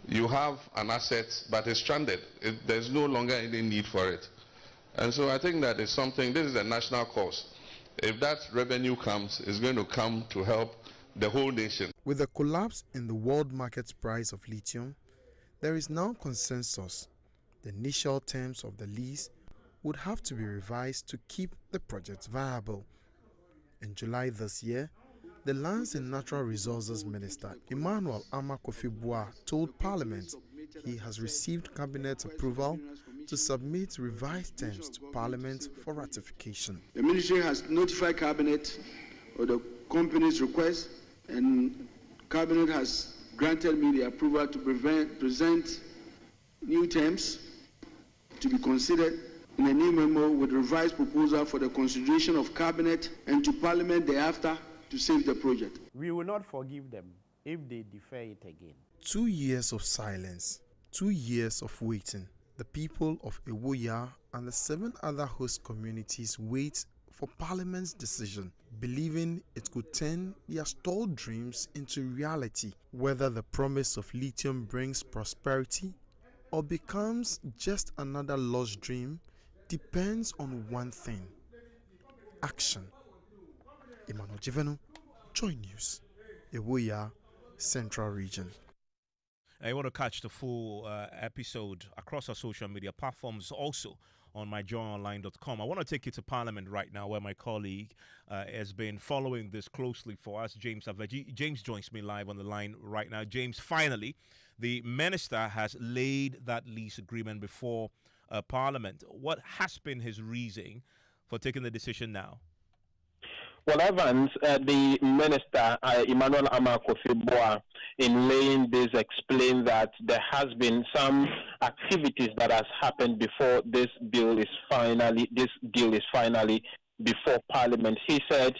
Speaker 27: You have an asset, but it's stranded. There's no longer any need for it. And so I think that is something, this is a national cause. If that revenue comes, it's going to come to help the whole nation.
Speaker 22: With the collapse in the world market price of lithium, There is now consensus. The initial terms of the lease would have to be revised to keep the project viable. In July this year, the Lands and Natural Resources Minister, Emmanuel Kofi told Parliament he has received Cabinet approval to submit revised terms to Parliament for ratification.
Speaker 7: The Ministry has notified Cabinet of the company's request, and Cabinet has granted me the approval to present new terms to be considered in a new memo with revised proposal for the consideration of Cabinet and to Parliament thereafter to save the project.
Speaker 8: We will not forgive them if they defer it again.
Speaker 22: 2 years of silence, 2 years of waiting. The people of Ewoya and the 7 other host communities wait for Parliament's decision, believing it could turn their stalled dreams into reality. Whether the promise of lithium brings prosperity or becomes just another lost dream depends on one thing: action. Emmanuel Jivenu, Joy News, Ewoya, Central Region.
Speaker 6: I want to catch the full episode across our social media platforms, also on myjoyonline.com. I want to take you to Parliament right now, where my colleague has been following this closely for us, James Aveji. James joins me live on the line right now. James, finally, the minister has laid that lease agreement before Parliament. What has been his reasoning for taking the decision now?
Speaker 10: Well, Evans, the minister, Emmanuel Kofi, in laying this, explained that there has been some activities that has happened before this deal is finally before Parliament. He said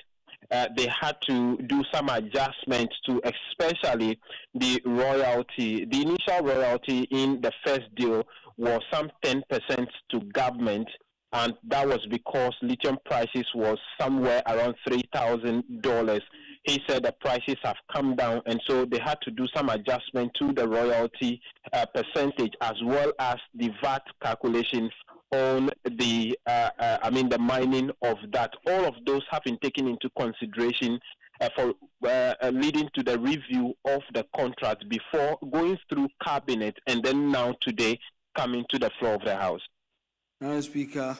Speaker 10: they had to do some adjustments to especially the royalty. The initial royalty in the first deal was some 10% to government, and that was because lithium prices was somewhere around $3,000. He said the prices have come down, and so they had to do some adjustment to the royalty percentage, as well as the VAT calculation on the the mining of that. All of those have been taken into consideration for leading to the review of the contract before going through Cabinet, and then now today coming to the floor of the House.
Speaker 7: Madam Speaker,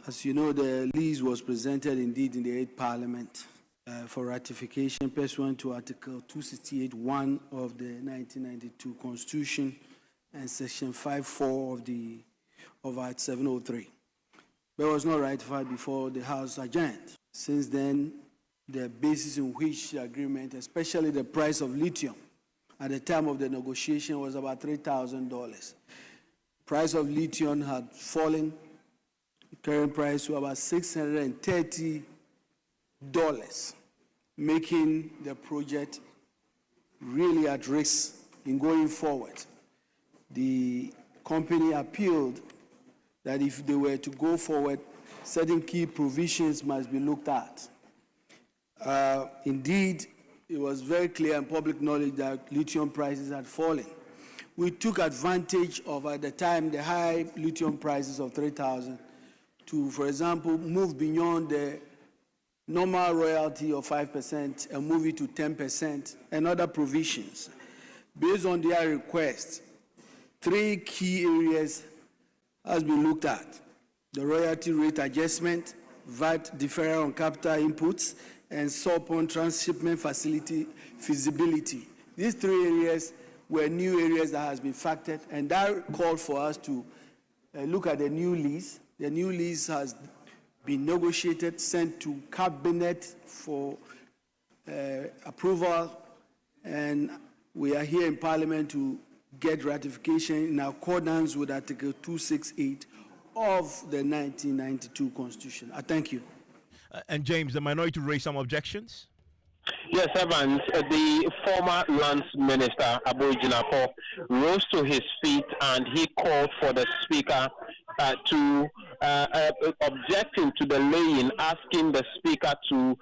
Speaker 7: as you know, the lease was presented indeed in the 8th Parliament for ratification pursuant to Article 268(1) of the 1992 Constitution and Section 5(4) of Act 703. But it was not ratified before the House adjourned. Since then, the basis in which the agreement, especially the price of lithium, at the time of the negotiation was about $3,000. Price of lithium had fallen, current price to about $630, making the project really at risk in going forward. The company appealed that if they were to go forward, certain key provisions must be looked at. Indeed, it was very clear and public knowledge that lithium prices had fallen. We took advantage of, at the time, the high lithium prices of $3,000 to, for example, move beyond the normal royalty of 5% and move it to 10% and other provisions. Based on their request, 3 key areas has been looked at: the royalty rate adjustment, VAT deferral on capital inputs, and SOPON transshipment facility feasibility. These 3 areas were new areas that has been factored, and that called for us to look at the new lease. The new lease has been negotiated, sent to Cabinet for approval, and we are here in Parliament to get ratification in accordance with Article 268 of the 1992 Constitution. I thank you.
Speaker 6: And James, the minority raised some objections?
Speaker 10: Yes, Evans, the former lands minister, Aboy Jinapor, rose to his feet and he called for the speaker to objecting to the laying, asking the speaker to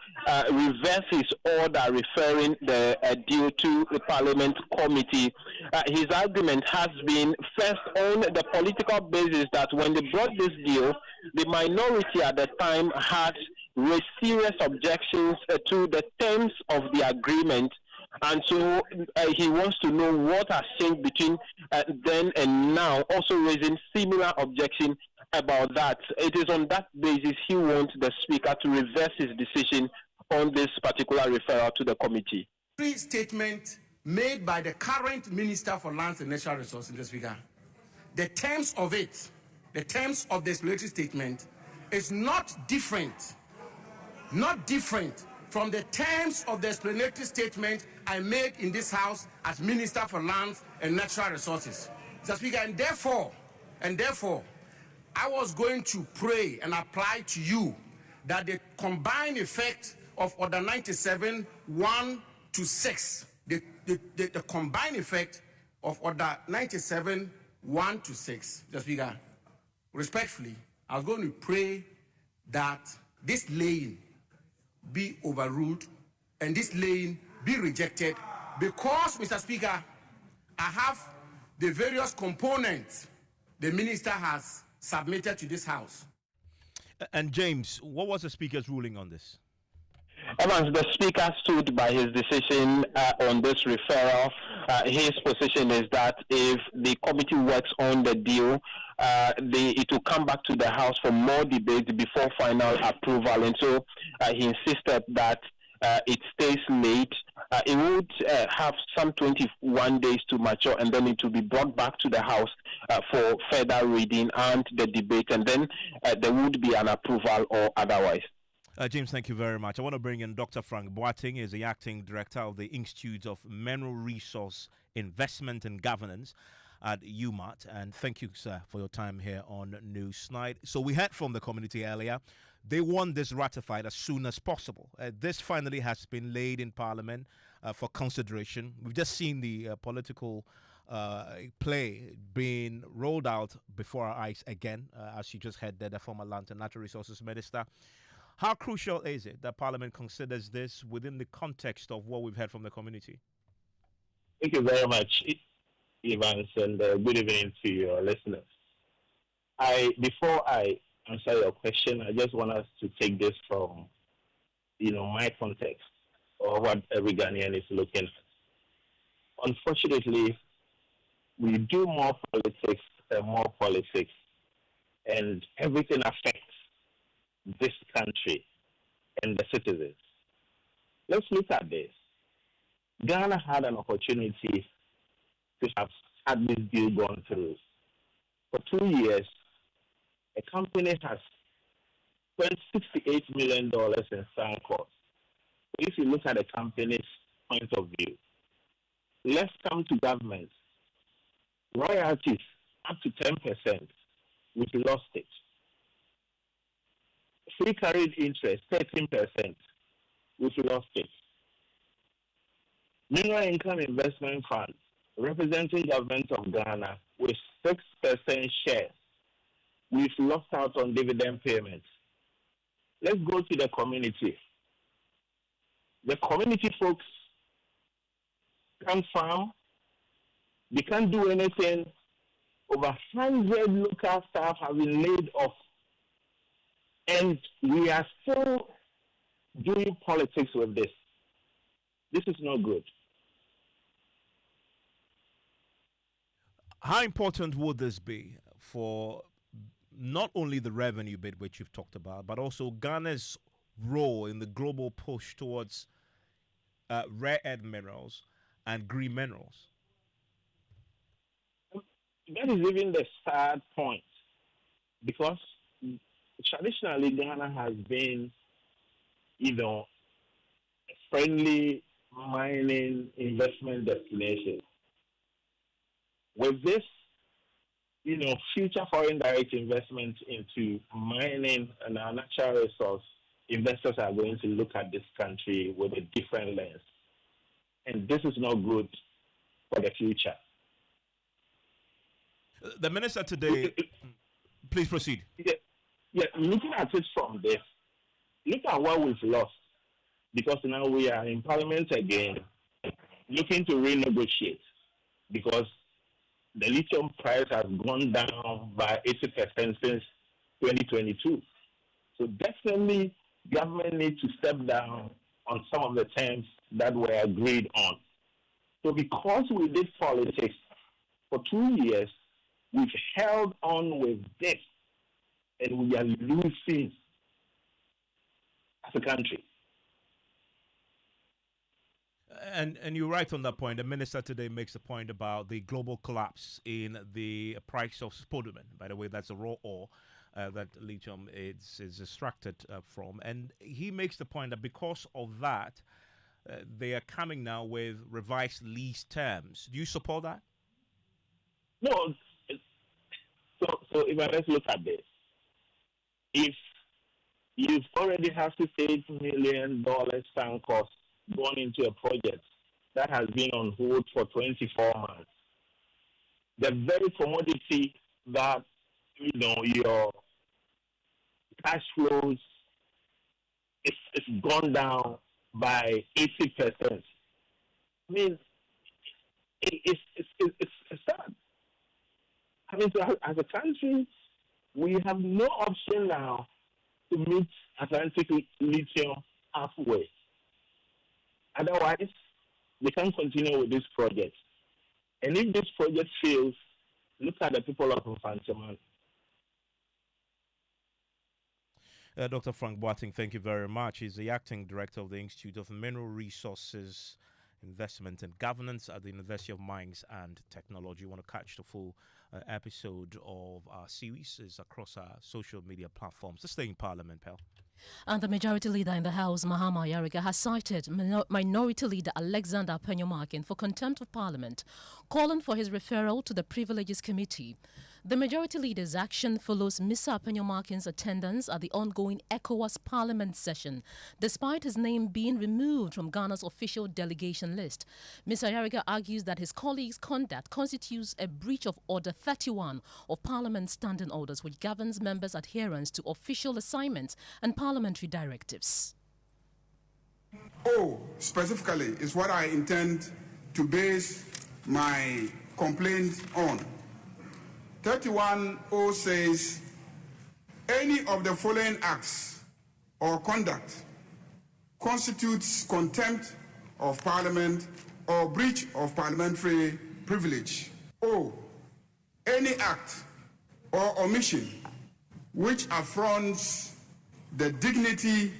Speaker 10: reverse his order referring the deal to the Parliament committee. His argument has been first on the political basis that when they brought this deal, the minority at the time had raised serious objections to the terms of the agreement, And so he wants to know what has changed between then and now, also raising similar objection about that. It is on that basis he wants the Speaker to reverse his decision on this particular referral to the committee.
Speaker 11: Statement made by the current Minister for Lands and Natural Resources, Mr. Speaker. The terms of it, the terms of the explanatory statement is not different from the terms of the explanatory statement I made in this House as Minister for Lands and Natural Resources. Mr. Speaker, and therefore, I was going to pray and apply to you that the combined effect of Order 97, 1 to 6, the combined effect of Order 97, 1 to 6, Mr. Speaker, respectfully, I was going to pray that this laying be overruled and this laying be rejected because, Mr. Speaker, I have the various components the minister has submitted to this House.
Speaker 6: And James, what was the Speaker's ruling on this?
Speaker 10: Evans, the Speaker stood by his decision on this referral. His position is that if the committee works on the deal, it will come back to the House for more debate before final approval. And so he insisted that it stays late. It would have some 21 days to mature, and then it will be brought back to the House for further reading and the debate, and then there would be an approval or otherwise.
Speaker 6: James, thank you very much. I want to bring in Dr. Frank Boateng. He is the acting director of the Institute of Mineral Resource Investment and Governance at UMAT. And thank you, sir, for your time here on NewsNight. So we heard from the community earlier. They want this ratified as soon as possible. This finally has been laid in Parliament for consideration. We've just seen the political play being rolled out before our eyes again, as you just heard there, the former Land and Natural Resources Minister. How crucial is it that Parliament considers this within the context of what we've heard from the community?
Speaker 12: Thank you very much, Evans, and good evening to your listeners. Before I answer your question, I just want us to take this from, my context or what every Ghanaian is looking at. Unfortunately, we do more politics and more politics, and everything affects this country and the citizens. Let's look at this. Ghana had an opportunity to have had this deal gone through. For 2 years, a company has spent $68 million in sunk costs. If you look at the company's point of view, let's come to government. Royalties up to 10%, we've lost it. Free carried interest, 13%, we've lost it. Mineral Income Investment Fund, representing government of Ghana with 6% shares, we've lost out on dividend payments. Let's go to the community. The community folks can't farm, they can't do anything. Over 100 local staff have been laid off. And we are still doing politics with this. This is not good.
Speaker 6: How important would this be for not only the revenue bit which you've talked about, but also Ghana's role in the global push towards rare earth minerals and green minerals?
Speaker 12: That is even the sad point, because traditionally Ghana has been, a friendly mining investment destination. With this, future foreign direct investment into mining and our natural resource, investors are going to look at this country with a different lens. And this is not good for the future.
Speaker 6: The minister today, please proceed.
Speaker 12: Yeah, looking at it from this, look at what we've lost. Because now we are in Parliament again, looking to renegotiate. Because the lithium price has gone down by 80% since 2022. So definitely, government needs to step down on some of the terms that were agreed on. So because we did politics for 2 years, we've held on with this, and we are losing as a country.
Speaker 6: And you're right on that point. The minister today makes a point about the global collapse in the price of spodumene. By the way, that's a raw ore that lithium is extracted from. And he makes the point that because of that, they are coming now with revised lease terms. Do you support that?
Speaker 12: No. So let's look at this. If you've already have $8 million sunk cost gone into a project that has been on hold for 24 months, the very commodity that your cash flows is gone down by 80%. I mean, it's sad. I mean, so as a country, we have no option now to meet Atlantic Lithium halfway. Otherwise, we can't continue with this project. And if this project fails, look at the people of Mfantsman.
Speaker 6: Dr. Frank Boateng, thank you very much. He's the acting director of the Institute of Mineral Resources, Investment and Governance at the University of Mines and Technology. You want to catch the full episode of our series is across our social media platforms. Let's stay in Parliament, pal.
Speaker 9: And the majority leader in the House, Mahama Ayariga, has cited Minority Leader Alexander Apenyomarkin for contempt of Parliament, calling for his referral to the Privileges Committee. The Majority Leader's action follows Mr. Apenyomarkin's attendance at the ongoing ECOWAS Parliament session, despite his name being removed from Ghana's official delegation list. Mr. Ayariga argues that his colleagues' conduct constitutes a breach of Order 31 of Parliament's standing orders, which governs members' adherence to official assignments and parliamentary directives.
Speaker 11: Specifically, is what I intend to base my complaint on. 31O says, any of the following acts or conduct constitutes contempt of Parliament or breach of parliamentary privilege. Any act or omission which affronts the dignity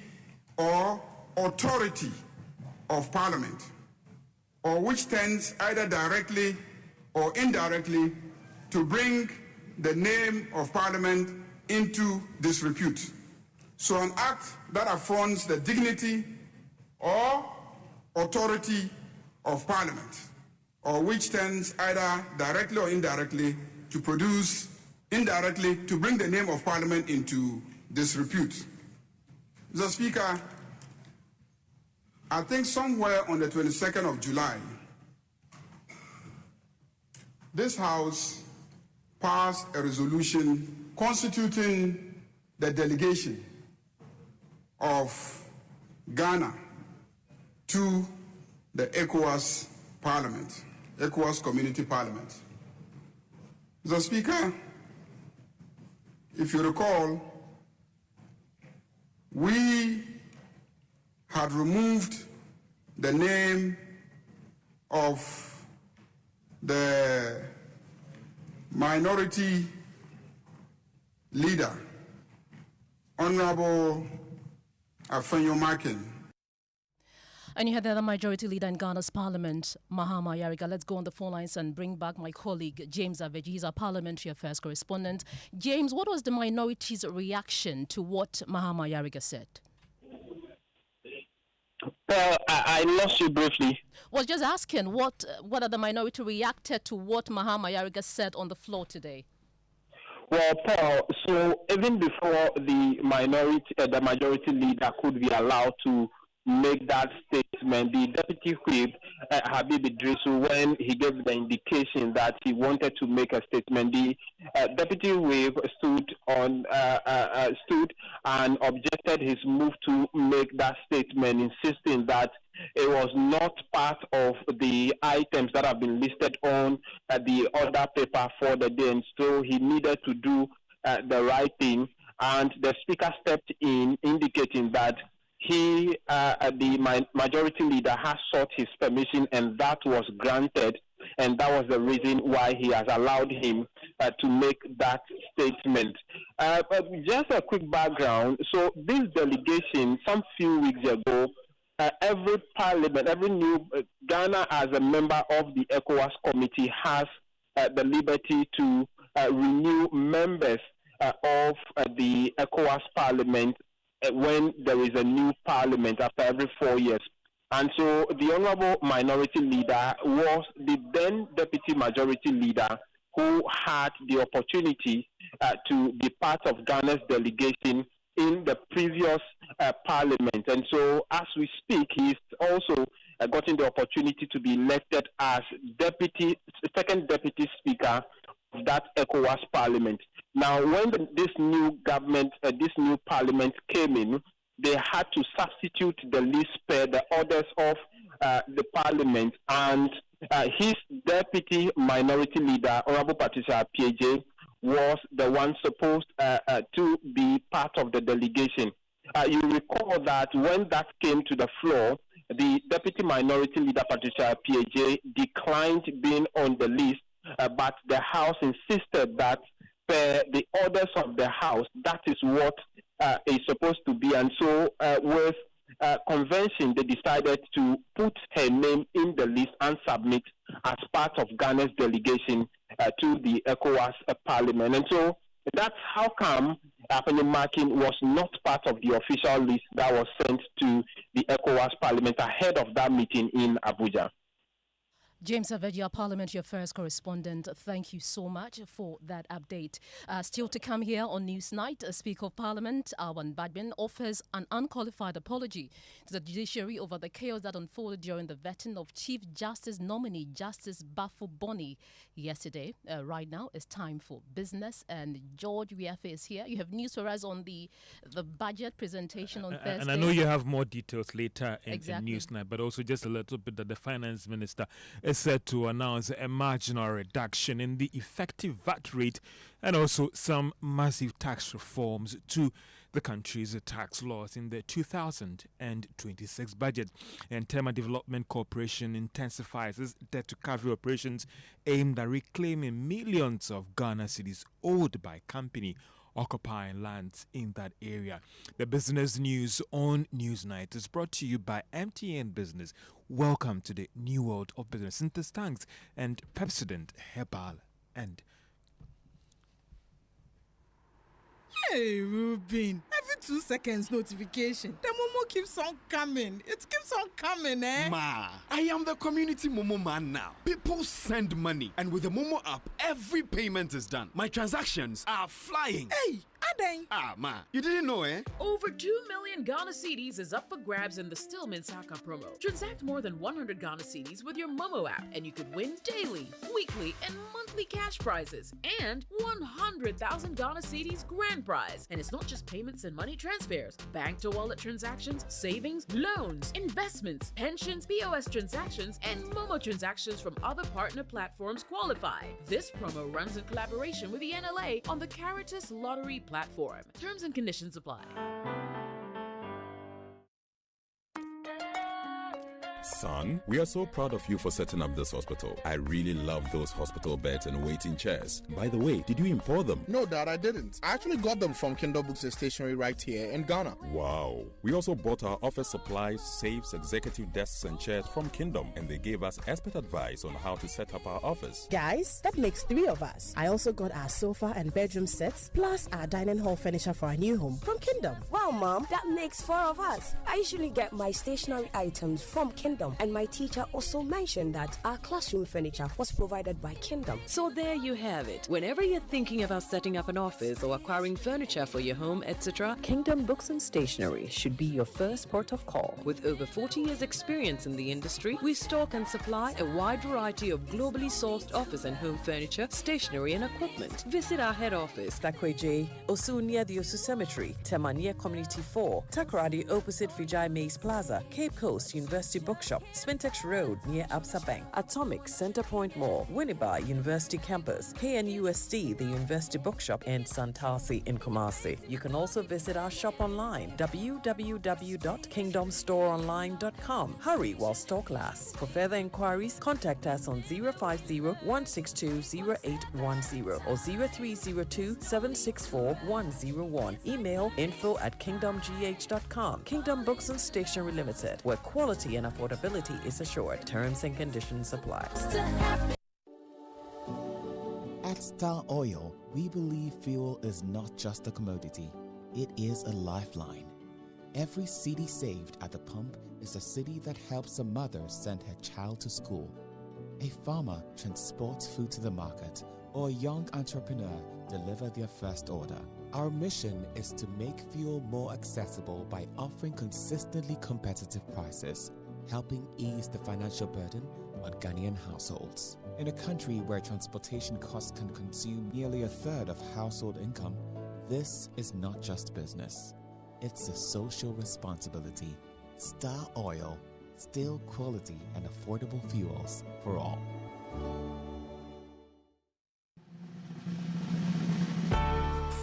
Speaker 11: or authority of Parliament, or which tends either directly or indirectly to bring the name of Parliament into disrepute. So an act that affronts the dignity or authority of Parliament, or which tends either directly or indirectly to bring the name of Parliament into disrepute. Mr. Speaker, I think somewhere on the 22nd of July, this House passed a resolution constituting the delegation of Ghana to the ECOWAS Parliament, ECOWAS Community Parliament. Mr. Speaker, if you recall, we had removed the name of the Minority Leader, Honorable Apenyomarkin.
Speaker 9: And you had the other Majority Leader in Ghana's Parliament, Mahama Ayariga. Let's go on the phone lines and bring back my colleague, James Aveji. He's our Parliamentary Affairs correspondent. James, what was the minority's reaction to what Mahama Ayariga said?
Speaker 10: I lost you briefly.
Speaker 9: Was just asking what are the minority reacted to what Mahama Ayariga said on the floor today?
Speaker 10: Well, Paul, so even before the majority leader could be allowed to make that statement, the deputy whip, Habib Idrisu, when he gave the indication that he wanted to make a statement, the deputy whip stood and objected his move to make that statement, insisting that it was not part of the items that have been listed on the order paper for the day, and so he needed to do the right thing. And the speaker stepped in, indicating that the majority leader has sought his permission, and that was granted, and that was the reason why he has allowed him to make that statement. But just a quick background. So this delegation, some few weeks ago, every parliament, every new Ghana as a member of the ECOWAS committee has the liberty to renew members of the ECOWAS parliament when there is a new parliament after every 4 years. And so the honorable minority leader was the then deputy majority leader who had the opportunity to be part of Ghana's delegation in the previous parliament. And so as we speak, he's also gotten the opportunity to be elected as second deputy speaker of that ECOWAS parliament. Now, when this new government, this new parliament came in, they had to substitute the list per the orders of the parliament, and his deputy minority leader, Honorable Patricia PJ, was the one supposed to be part of the delegation. You recall that when that came to the floor, the deputy minority leader, Patricia PJ, declined being on the list, but the House insisted that per the orders of the House, that is what is supposed to be. And so with convention, they decided to put her name in the list and submit as part of Ghana's delegation to the ECOWAS parliament. And so that's how come Afeni Markin was not part of the official list that was sent to the ECOWAS parliament ahead of that meeting in Abuja.
Speaker 9: James Avedia, Parliament, your first correspondent. Thank you so much for that update. Still to come here on NewsNight, Speaker of Parliament, Awan Badmin, offers an unqualified apology to the judiciary over the chaos that unfolded during the vetting of Chief Justice nominee Justice Bafo Boni yesterday. Right now, it's time for business, and George Wiafe is here. You have news for us on the budget presentation on Thursday.
Speaker 13: And I know you have more details later in NewsNight, but also just a little bit that the Finance Minister is set to announce a marginal reduction in the effective VAT rate and also some massive tax reforms to the country's tax laws in the 2026 budget. And Tema Development Corporation intensifies its debt-to-recovery operations aimed at reclaiming millions of Ghana cedis owed by company occupying lands in that area. The business news on NewsNight is brought to you by MTN Business. Welcome to the new world of business. Interstanks and Pepsodent Herbal and
Speaker 14: Hey, Ruben. Every 2 seconds notification. The Momo keeps on coming. It keeps on coming, eh?
Speaker 15: Ma, I am the community Momo man now. People send money, and with the Momo app, every payment is done. My transactions are flying.
Speaker 14: Hey, Adeng.
Speaker 15: Ah, Ma, you didn't know, eh?
Speaker 16: Over 2 million Ghana cedis is up for grabs in the Still Mensah promo. Transact more than 100 Ghana cedis with your Momo app, and you could win daily, weekly, and monthly cash prizes, and 100,000 Ghana cedis grand prize. And it's not just payments and money transfers. Bank to wallet transactions, savings, loans, investments, pensions, POS transactions, and Momo transactions from other partner platforms qualify. This promo runs in collaboration with the NLA on the Caritas Lottery platform. Terms and conditions apply.
Speaker 17: Son, we are so proud of you for setting up this hospital. I really love those hospital beds and waiting chairs. By the way, did you import them?
Speaker 18: No, Dad, I didn't. I actually got them from Kindle Books and Stationery right here in Ghana.
Speaker 17: Wow. We also bought our office supplies, safes, executive desks and chairs from Kingdom, and they gave us expert advice on how to set up our office.
Speaker 19: Guys, that makes 3 of us. I also got our sofa and bedroom sets, plus our dining hall furniture for our new home from Kingdom.
Speaker 28: Wow, Mom, that makes 4 of us. I usually get my stationery items from Kingdom. And my teacher also mentioned that our classroom furniture was provided by Kingdom.
Speaker 16: So there you have it. Whenever you're thinking about setting up an office or acquiring furniture for your home, etc., Kingdom Books and Stationery should be your first port of call. With over 40 years experience in the industry, we stock and supply a wide variety of globally sourced office and home furniture, stationery and equipment. Visit our head office, Takweje, Osu near the Osu Cemetery, Tema near Community 4, Takoradi opposite Vijay Mays Plaza, Cape Coast, University Bookshop,
Speaker 1: Bookshop, Spintex Road near Absa Bank, Atomic Centerpoint Mall, Winneba University Campus, KNUST, the University Bookshop, and Santasi in Kumasi. You can also visit our shop online, www.kingdomstoreonline.com. Hurry while stock lasts. For further inquiries, contact us on 050-162-0810 or 0302-764-101. Email info@kingdomgh.com. Kingdom Books and Stationery Limited, where quality and affordability is assured. Terms and conditions apply.
Speaker 2: At Star Oil, we believe fuel is not just a commodity, it is a lifeline. Every cedi saved at the pump is a cedi that helps a mother send her child to school. A farmer transports food to the market, or a young entrepreneur deliver their first order. Our mission is to make fuel more accessible by offering consistently competitive prices, helping ease the financial burden on Ghanaian households. In a country where transportation costs can consume nearly a third of household income, this is not just business. It's a social responsibility. Star Oil, still quality and affordable fuels for all.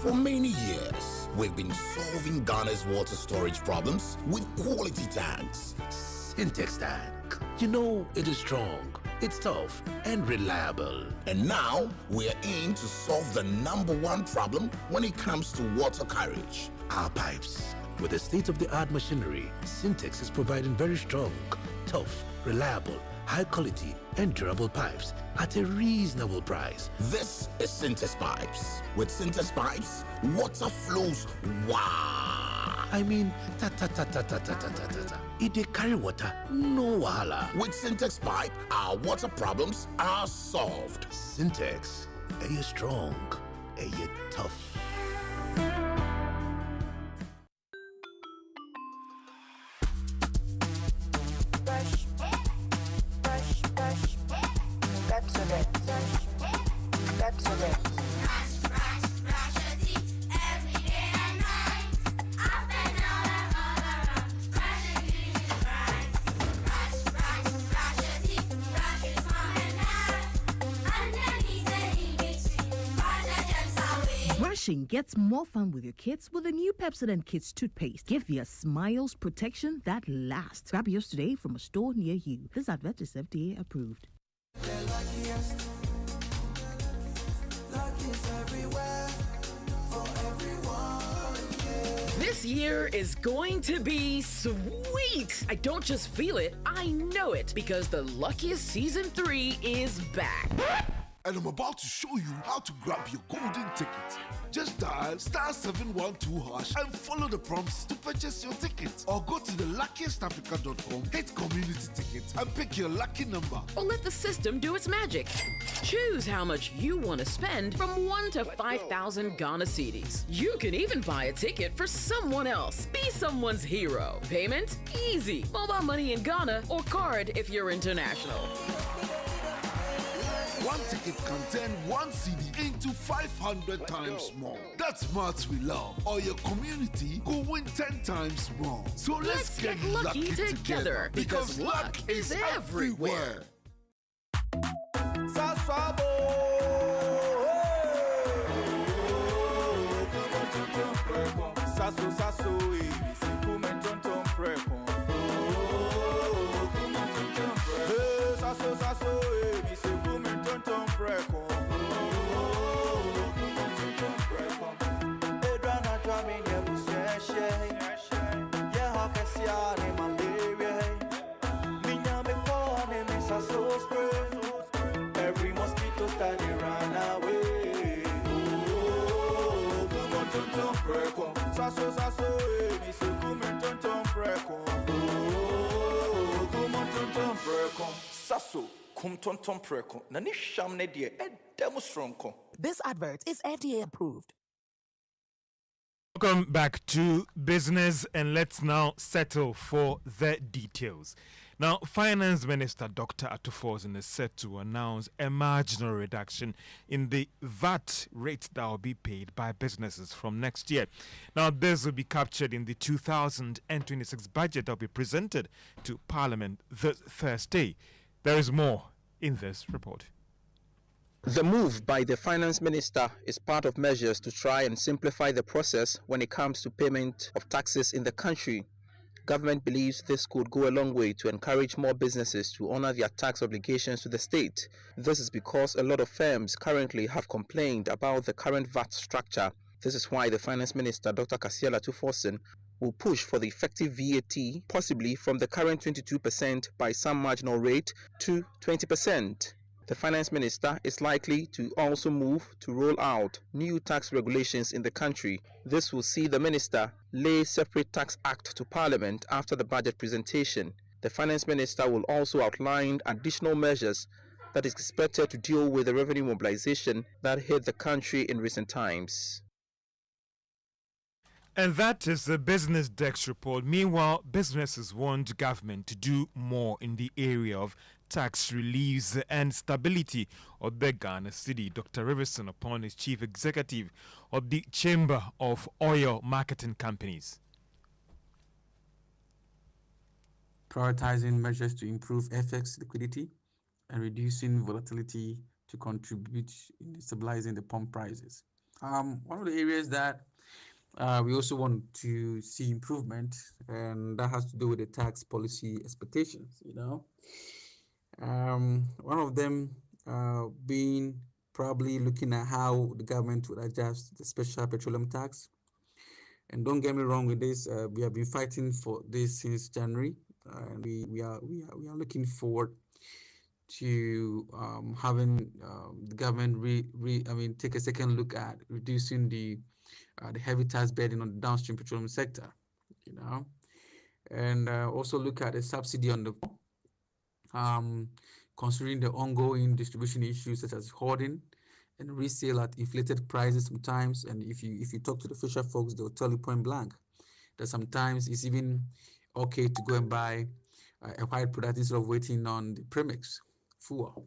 Speaker 3: For many years, we've been solving Ghana's water storage problems with quality tanks. Syntex tank. You know, it is strong, it's tough, and reliable. And now, we're in to solve the #1 problem when it comes to water carriage: our pipes. With the state-of-the-art machinery, Syntex is providing very strong, tough, reliable, high quality, and durable pipes at a reasonable price. This is Syntex Pipes. With Syntex Pipes, water flows wow. I mean, ta-ta-ta-ta-ta-ta-ta-ta-ta. If they carry water, no wahala. With Syntex Pipe, our water problems are solved. Syntex, are you strong? Are you tough?
Speaker 4: Brushing gets more fun with your kids with the new Pepsodent Kids toothpaste. Give your smiles protection that lasts. Grab yours today from a store near you. This advert is FDA approved.
Speaker 16: This year is going to be sweet. I don't just feel it, I know it, because the Luckiest Season 3 is back.
Speaker 20: And I'm about to show you how to grab your golden ticket. Just dial *712# and follow the prompts to purchase your ticket. Or go to theluckiestafrica.com, hit community tickets, and pick your lucky number.
Speaker 16: Or let the system do its magic. Choose how much you want to spend from 1 to 5,000 Ghana cedis. You can even buy a ticket for someone else. Be someone's hero. Payment? Easy. Mobile money in Ghana or card if you're international.
Speaker 20: One ticket can turn 1 CD into 500 times more. That's maths we love. Or your community could win 10 times more. So let's get lucky together because luck is everywhere.
Speaker 21: Every mosquito study run away.
Speaker 23: This advert is FDA approved.
Speaker 13: Welcome back to business, and let's now settle for the details. Now, Finance Minister Dr. Atufosin is set to announce a marginal reduction in the VAT rate that will be paid by businesses from next year. Now, this will be captured in the 2026 budget that will be presented to Parliament this Thursday. There is more in this report.
Speaker 5: The move by the Finance Minister is part of measures to try and simplify the process when it comes to payment of taxes in the country. Government believes this could go a long way to encourage more businesses to honor their tax obligations to the state. This is because a lot of firms currently have complained about the current VAT structure. This is why the Finance Minister, Dr. Kasiel Atufosin, will push for the effective VAT, possibly from the current 22% by some marginal rate to 20%. The Finance Minister is likely to also move to roll out new tax regulations in the country. This will see the Minister lay separate tax act to Parliament after the budget presentation. The Finance Minister will also outline additional measures that is expected to deal with the revenue mobilization that hit the country in recent times.
Speaker 13: And that is the Business Desk report. Meanwhile, businesses want government to do more in the area of tax reliefs and stability of the Ghana city. Dr. Riverson, upon his chief executive of the Chamber of Oil Marketing Companies.
Speaker 7: Prioritizing measures to improve FX liquidity and reducing volatility to contribute in stabilizing the pump prices. One of the areas that we also want to see improvement, and that has to do with the tax policy expectations, one of them being probably looking at how the government would adjust the special petroleum tax. And don't get me wrong with this, we have been fighting for this since January, and we are looking forward to having the government take a second look at reducing the heavy tax burden on the downstream petroleum sector, and also look at a subsidy on the considering the ongoing distribution issues such as hoarding and resale at inflated prices sometimes. And if you talk to the fisher folks, they'll tell you point blank that sometimes it's even okay to go and buy a white product instead of waiting on the premix fuel.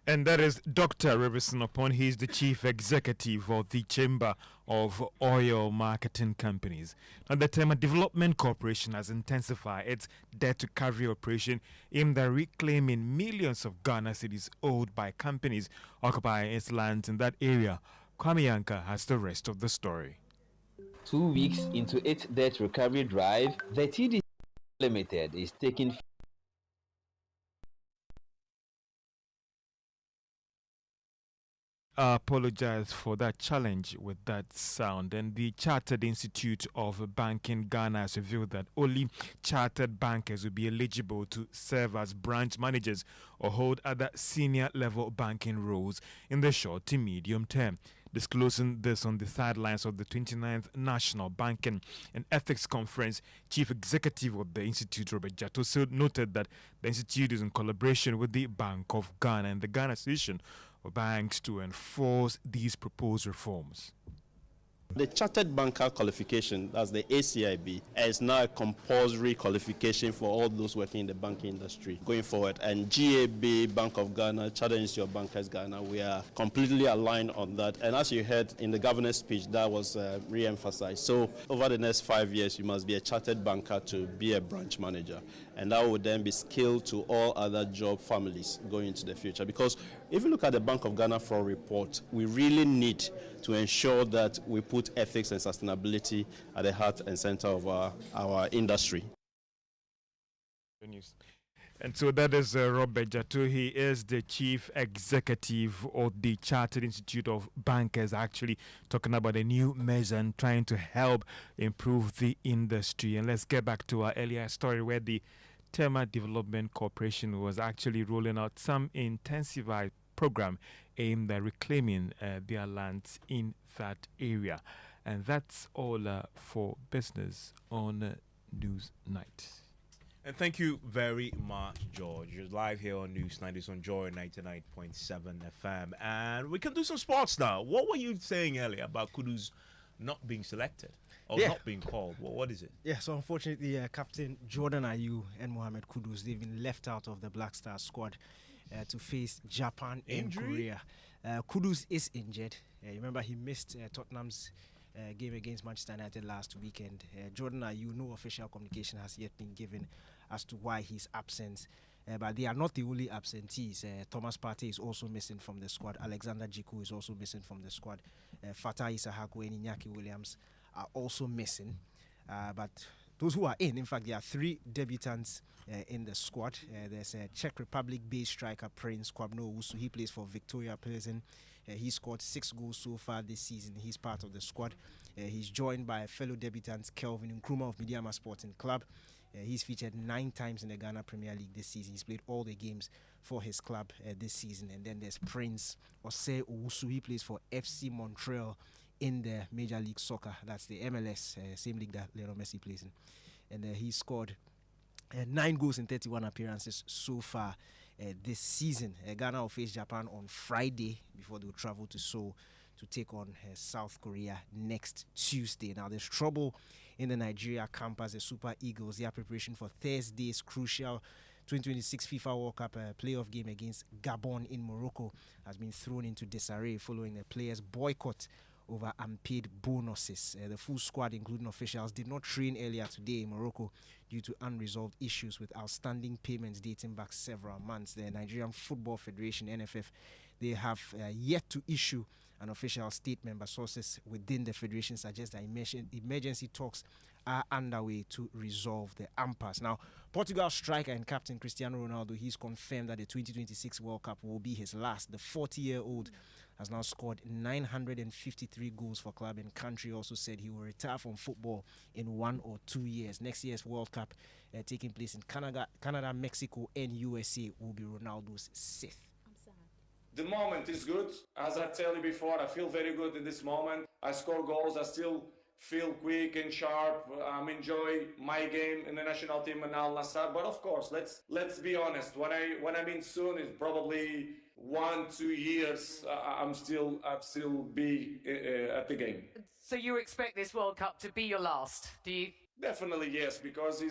Speaker 13: And that is Dr. Riverson upon. He is the chief executive of the Chamber of Oil Marketing Companies. Now, the Tema Development Corporation has intensified its debt-to-recovery operation aimed at reclaiming millions of Ghana cedis owed by companies occupying its lands in that area. Kwame Yanka has the rest of the story.
Speaker 8: 2 weeks into its debt recovery drive, the TD Limited is taking
Speaker 13: I apologize for that challenge with that sound. And the Chartered Institute of Banking Ghana has revealed that only chartered bankers will be eligible to serve as branch managers or hold other senior level banking roles in the short to medium term. Disclosing this on the sidelines of the 29th National Banking and Ethics Conference, Chief Executive of the Institute, Robert Jatto, noted that the Institute is in collaboration with the Bank of Ghana and the Ghana Association of Banks to enforce these proposed reforms.
Speaker 22: The Chartered Banker qualification, that's the ACIB, is now a compulsory qualification for all those working in the banking industry going forward. And GAB, Bank of Ghana, Chartered Institute of Bankers Ghana, we are completely aligned on that. And as you heard in the governor's speech, that was re-emphasized. So over the next 5 years, you must be a chartered banker to be a branch manager. And that would then be scaled to all other job families going into the future. Because if you look at the Bank of Ghana fraud report, we really need to ensure that we put ethics and sustainability at the heart and center of our industry.
Speaker 13: And so that is Robert Jatto. He is the chief executive of the Chartered Institute of Bankers, actually talking about a new measure and trying to help improve the industry. And let's get back to our earlier story where the Tema Development Corporation was actually rolling out some intensified program aimed at reclaiming their lands in that area. And that's all for business on NewsNight.
Speaker 6: And thank you very much, George. You're live here on NewsNight. It's on Joy 99.7 FM. And we can do some sports now. What were you saying earlier about Kudu's not being selected or
Speaker 9: Yeah.
Speaker 6: not being called? What is it?
Speaker 9: Yeah, so unfortunately, Captain Jordan Ayew and Mohamed Kudus, they've been left out of the Black Stars squad to face Japan and Korea. Kudus is injured. You remember he missed Tottenham's game against Manchester United last weekend. Jordan Ayew, no official communication has yet been given as to why he's absent. But they are not the only absentees. Thomas Partey is also missing from the squad. Alexander Jiku is also missing from the squad. Fatah Isahako and Iñaki Williams are also missing. But those who are in fact, there are 3 debutants in the squad. There's a Czech Republic-based striker, Prince Kwabno Owusu. He plays for Victoria Pilsen. He scored 6 goals so far this season. He's part of the squad. He's joined by fellow debutants Kelvin Nkrumah of Midyama Sporting Club. He's featured 9 times in the Ghana Premier League this season. He's played all the games for his club this season. And then there's Prince Osei Owusu. He plays for FC Montreal in the Major League Soccer. That's the MLS, same league that Lionel Messi plays in. And he scored 9 goals in 31 appearances so far this season. Ghana will face Japan on Friday before they'll travel to Seoul to take on South Korea next Tuesday. Now, there's trouble in the Nigeria camp as the Super Eagles. Their preparation for Thursday's crucial 2026 FIFA World Cup playoff game against Gabon in Morocco has been thrown into disarray following the players' boycott over unpaid bonuses. The full squad, including officials, did not train earlier today in Morocco due to unresolved issues with outstanding payments dating back several months. The Nigerian Football Federation, NFF, they have yet to issue an official statement, but sources within the federation suggest that emergency talks are underway to resolve the impasse. Now, Portugal striker and captain Cristiano Ronaldo, he's confirmed that the 2026 World Cup will be his last. The 40-year-old has now scored 953 goals for club and country. Also said he will retire from football in 1 or 2 years. Next year's World Cup taking place in Canada, Mexico, and USA will be Ronaldo's 6th.
Speaker 10: The moment is good. As I tell you before, I feel very good in this moment. I score goals. I still feel quick and sharp. Enjoy my game in the national team and Al Nassr. But of course, let's be honest. When I mean soon, it's probably 1-2 years. I'm still be at the game.
Speaker 11: So you expect this World Cup to be your last? Do you?
Speaker 10: Definitely yes, because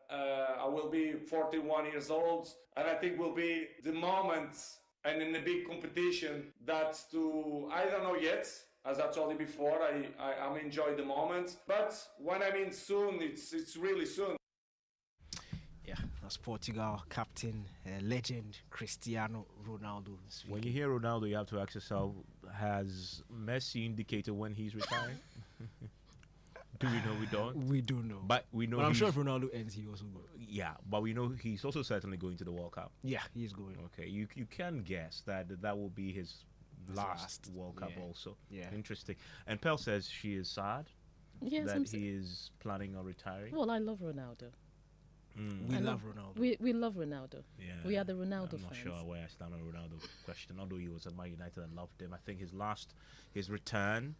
Speaker 10: I will be 41 years old, and I think will be the moment, and in a big competition, that's I don't know yet. As I told you before, I'm enjoy the moment, but when I mean soon, it's really soon.
Speaker 9: Yeah, that's Portugal captain, legend Cristiano Ronaldo.
Speaker 6: When you hear Ronaldo, you have to ask yourself, has Messi indicated when he's retiring? Do we know? We don't.
Speaker 9: We do know.
Speaker 6: But we know.
Speaker 9: But I'm sure if Ronaldo ends, he also goes.
Speaker 6: Yeah, but we know he's also certainly going to the World Cup.
Speaker 9: Yeah, he's going.
Speaker 6: Okay, you can guess that will be his last World Cup also. Yeah. Interesting. And Pearl says she is sad that he is planning on retiring.
Speaker 12: Well, I love Ronaldo.
Speaker 9: We love Ronaldo.
Speaker 12: We love Ronaldo.
Speaker 6: Yeah,
Speaker 12: we are the Ronaldo fans.
Speaker 6: I'm not sure where I stand on Ronaldo question. Although he was at Man United and loved him, I think his return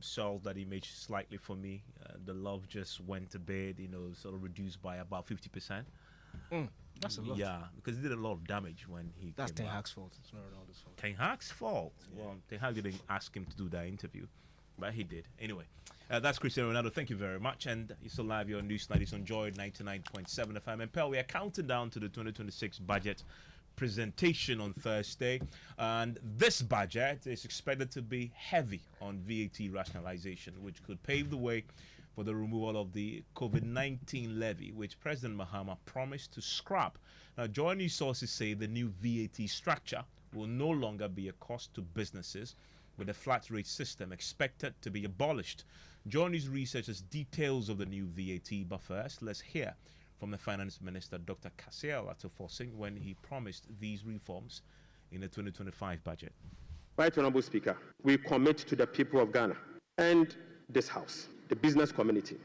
Speaker 6: sold that image slightly for me. The love just went to bed, sort of reduced by about 50%.
Speaker 9: That's a lot.
Speaker 6: Yeah, because he did a lot of damage when he.
Speaker 9: That's
Speaker 6: came
Speaker 9: Ten
Speaker 6: back.
Speaker 9: Hag's fault. It's not Ronaldo's fault.
Speaker 6: Ten Hag's fault. Yeah. Well, Ten Hag didn't ask him to do that interview, but he did. Anyway, that's Cristiano Ronaldo. Thank you very much. And you're still live here on NewsNight. It's on Joy 99.7 FM. And Pearl, we are counting down to the 2026 budget presentation on Thursday, and this budget is expected to be heavy on VAT rationalization, which could pave the way for the removal of the COVID-19 levy, which President Mahama promised to scrap. Now, joining sources say the new VAT structure will no longer be a cost to businesses, with a flat rate system expected to be abolished. Joining researchers details of the new VAT, but first, let's hear from the Finance Minister, Dr. Kasiel Atofosing, when he promised these reforms in the 2025 budget.
Speaker 24: Right Honourable Speaker, we commit to the people of Ghana and this House, the business community,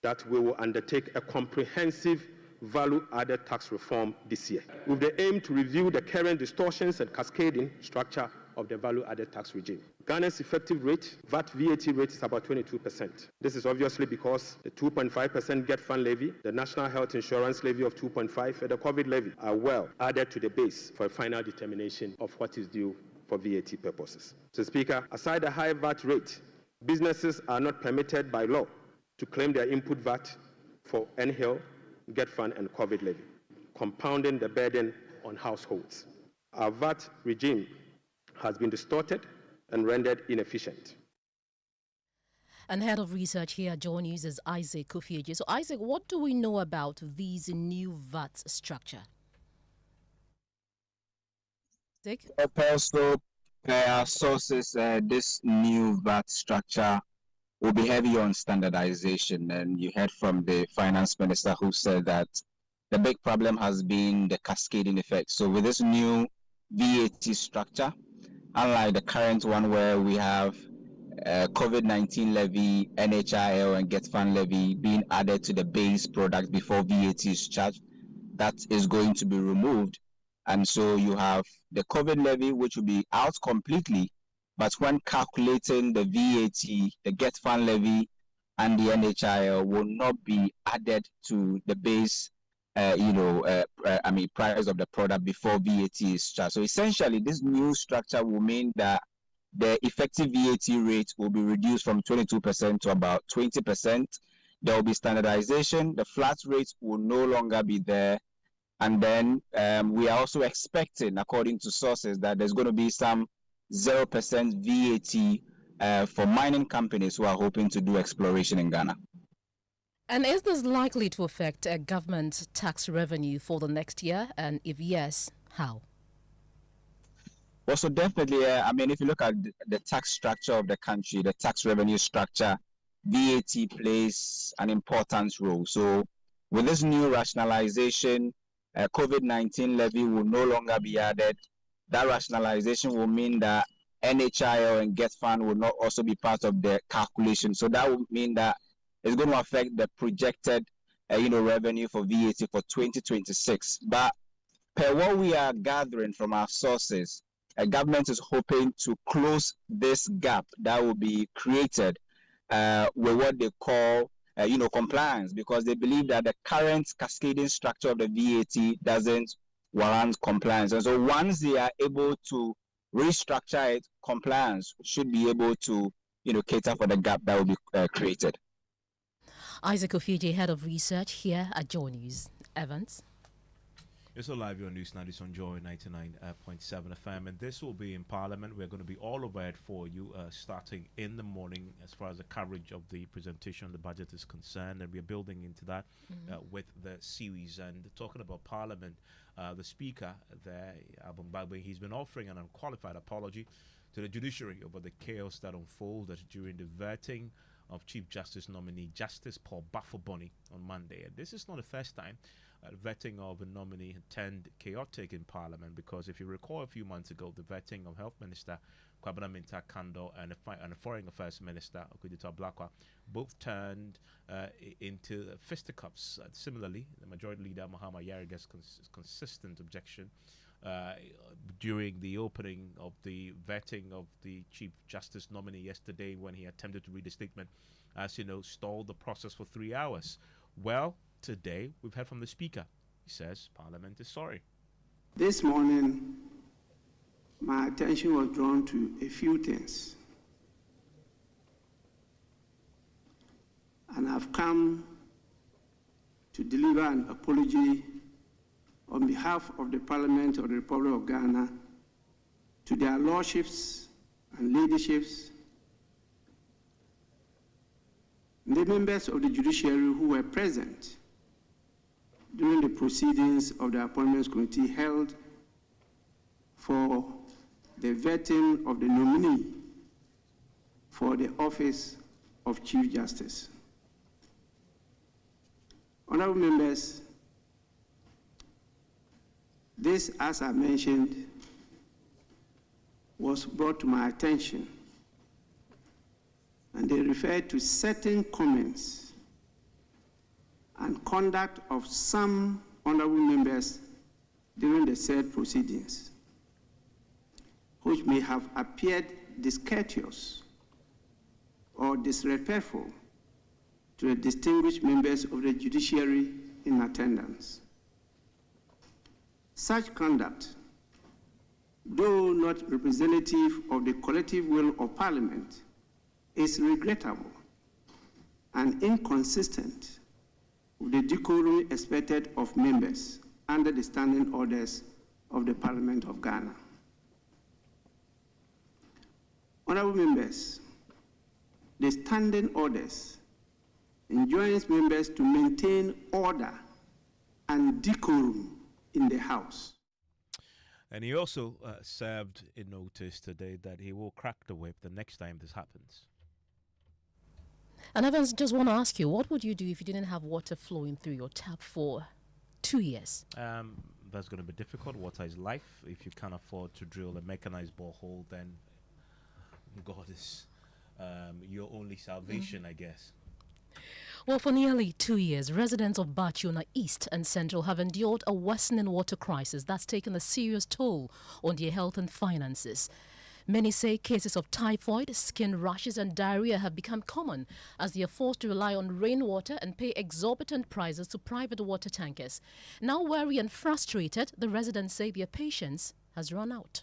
Speaker 24: that we will undertake a comprehensive value-added tax reform this year, with the aim to review the current distortions and cascading structure of the value-added tax regime. Ghana's effective rate, VAT rate, is about 22%. This is obviously because the 2.5% Get Fund levy, the National Health Insurance levy of 2.5%, and the COVID levy are well added to the base for a final determination of what is due for VAT purposes. So, Speaker, aside the high VAT rate, businesses are not permitted by law to claim their input VAT for NHIL, Get Fund, and COVID levy, compounding the burden on households. Our VAT regime has been distorted and rendered inefficient.
Speaker 12: And head of research here at Joy News is Isaac Kofieje. So, Isaac, what do we know about these new VAT structure?
Speaker 14: Also, per our sources, this new VAT structure will be heavy on standardization. And you heard from the finance minister who said that the big problem has been the cascading effect. So with this new VAT structure, unlike the current one where we have COVID-19 levy, NHIL and Get Fund levy being added to the base product before VAT is charged, that is going to be removed. And so you have the COVID levy, which will be out completely, but when calculating the VAT, the Get Fund levy and the NHIL will not be added to the base, price of the product before VAT is charged. So essentially, this new structure will mean that the effective VAT rate will be reduced from 22% to about 20%. There will be standardization. The flat rate will no longer be there. And then we are also expecting, according to sources, that there's going to be some 0% VAT for mining companies who are hoping to do exploration in Ghana.
Speaker 12: And is this likely to affect government tax revenue for the next year? And if yes, how?
Speaker 14: Well, so definitely, if you look at the tax structure of the country, the tax revenue structure, VAT plays an important role. So with this new rationalization, COVID-19 levy will no longer be added. That rationalization will mean that NHIL and Get Fund will not also be part of the calculation. So that will mean that it's going to affect the projected, revenue for VAT for 2026. But per what we are gathering from our sources, government is hoping to close this gap that will be created with what they call compliance, because they believe that the current cascading structure of the VAT doesn't warrant compliance. And so once they are able to restructure it, compliance should be able to, cater for the gap that will be created.
Speaker 12: Isaac Kofieje, head of research here at Joy News. Evans.
Speaker 6: It's live on NewsNight. It's on Joy 99.7 FM, and this will be in Parliament. We're going to be all over it for you, starting in the morning as far as the coverage of the presentation of the budget is concerned, and we're building into that with the series. And talking about Parliament, the Speaker there, Abun Bagbe, he's been offering an unqualified apology to the judiciary over the chaos that unfolded during the vetting of Chief Justice nominee Justice Paul Bafoboni on Monday. And this is not the first time vetting of a nominee turned chaotic in Parliament, because if you recall a few months ago, the vetting of Health Minister Kwabena Mintah Kando and the Foreign Affairs Minister Okudito Blakwa both turned into fisticuffs. Similarly, the Majority Leader Muhammad Yariga's consistent objection during the opening of the vetting of the Chief Justice nominee yesterday, when he attempted to read a statement, as you know, stalled the process for 3 hours. Well, today we've heard from the Speaker. He says Parliament is sorry.
Speaker 15: This morning, my attention was drawn to a few things. And I've come to deliver an apology on behalf of the Parliament of the Republic of Ghana to their lordships and leaderships, the members of the judiciary who were present during the proceedings of the Appointments Committee held for the vetting of the nominee for the office of Chief Justice. Honorable members, this, as I mentioned, was brought to my attention, and they referred to certain comments and conduct of some honorable members during the said proceedings, which may have appeared discourteous or disrespectful to the distinguished members of the judiciary in attendance. Such conduct though not representative of the collective will of Parliament, is regrettable and inconsistent with the decorum expected of members under the standing orders of the Parliament of Ghana. Honorable members, the standing orders enjoins members to maintain order and decorum in the House.
Speaker 6: And he also served a notice today that he will crack the whip the next time this happens.
Speaker 12: And I just want to ask you, what would you do if you didn't have water flowing through your tap for 2 years?
Speaker 6: That's going to be difficult. Water is life. If you can't afford to drill a mechanized borehole, then God is your only salvation, I guess.
Speaker 12: Well, for nearly 2 years, residents of Bachuna East and Central have endured a worsening water crisis that's taken a serious toll on their health and finances. Many say cases of typhoid, skin rashes and diarrhea have become common as they are forced to rely on rainwater and pay exorbitant prices to private water tankers. Now weary and frustrated, the residents say their patience has run out.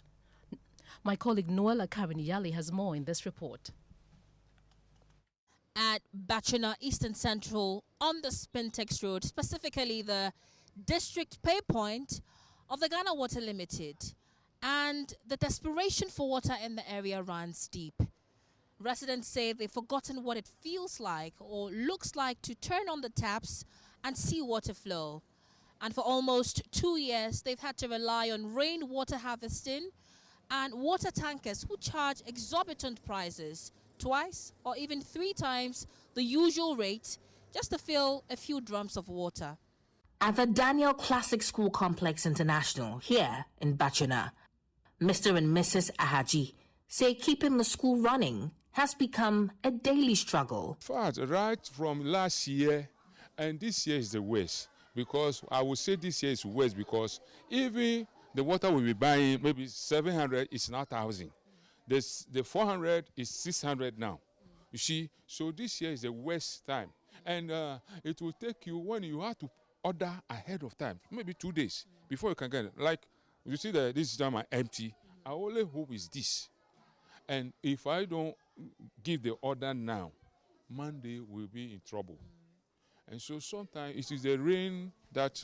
Speaker 12: My colleague Noela Karinyali has more in this report.
Speaker 1: At Bachuna Eastern Central on the Spintex Road, specifically the district pay point of the Ghana Water Limited, and the desperation for water in the area runs deep. Residents say they've forgotten what it feels like or looks like to turn on the taps and see water flow. And for almost 2 years, they've had to rely on rainwater harvesting and water tankers who charge exorbitant prices, twice or even 3 times the usual rate, just to fill a few drums of water.
Speaker 23: At the Daniel Classic School Complex International here in Bachuna, Mr. and Mrs. Ahaji say keeping the school running has become a daily struggle.
Speaker 17: Right from last year and this year is the worst, because I would say this year is worse because even the water we'll be buying, maybe 700 is now 1,000. The 400 is 600 now. You see, so this year is the worst time. And it will take you, when you have to order ahead of time, maybe 2 days before you can get it. Like, you see that this time I'm empty. I only hope is this. And if I don't give the order now, Monday we'll be in trouble. And so sometimes it is the rain that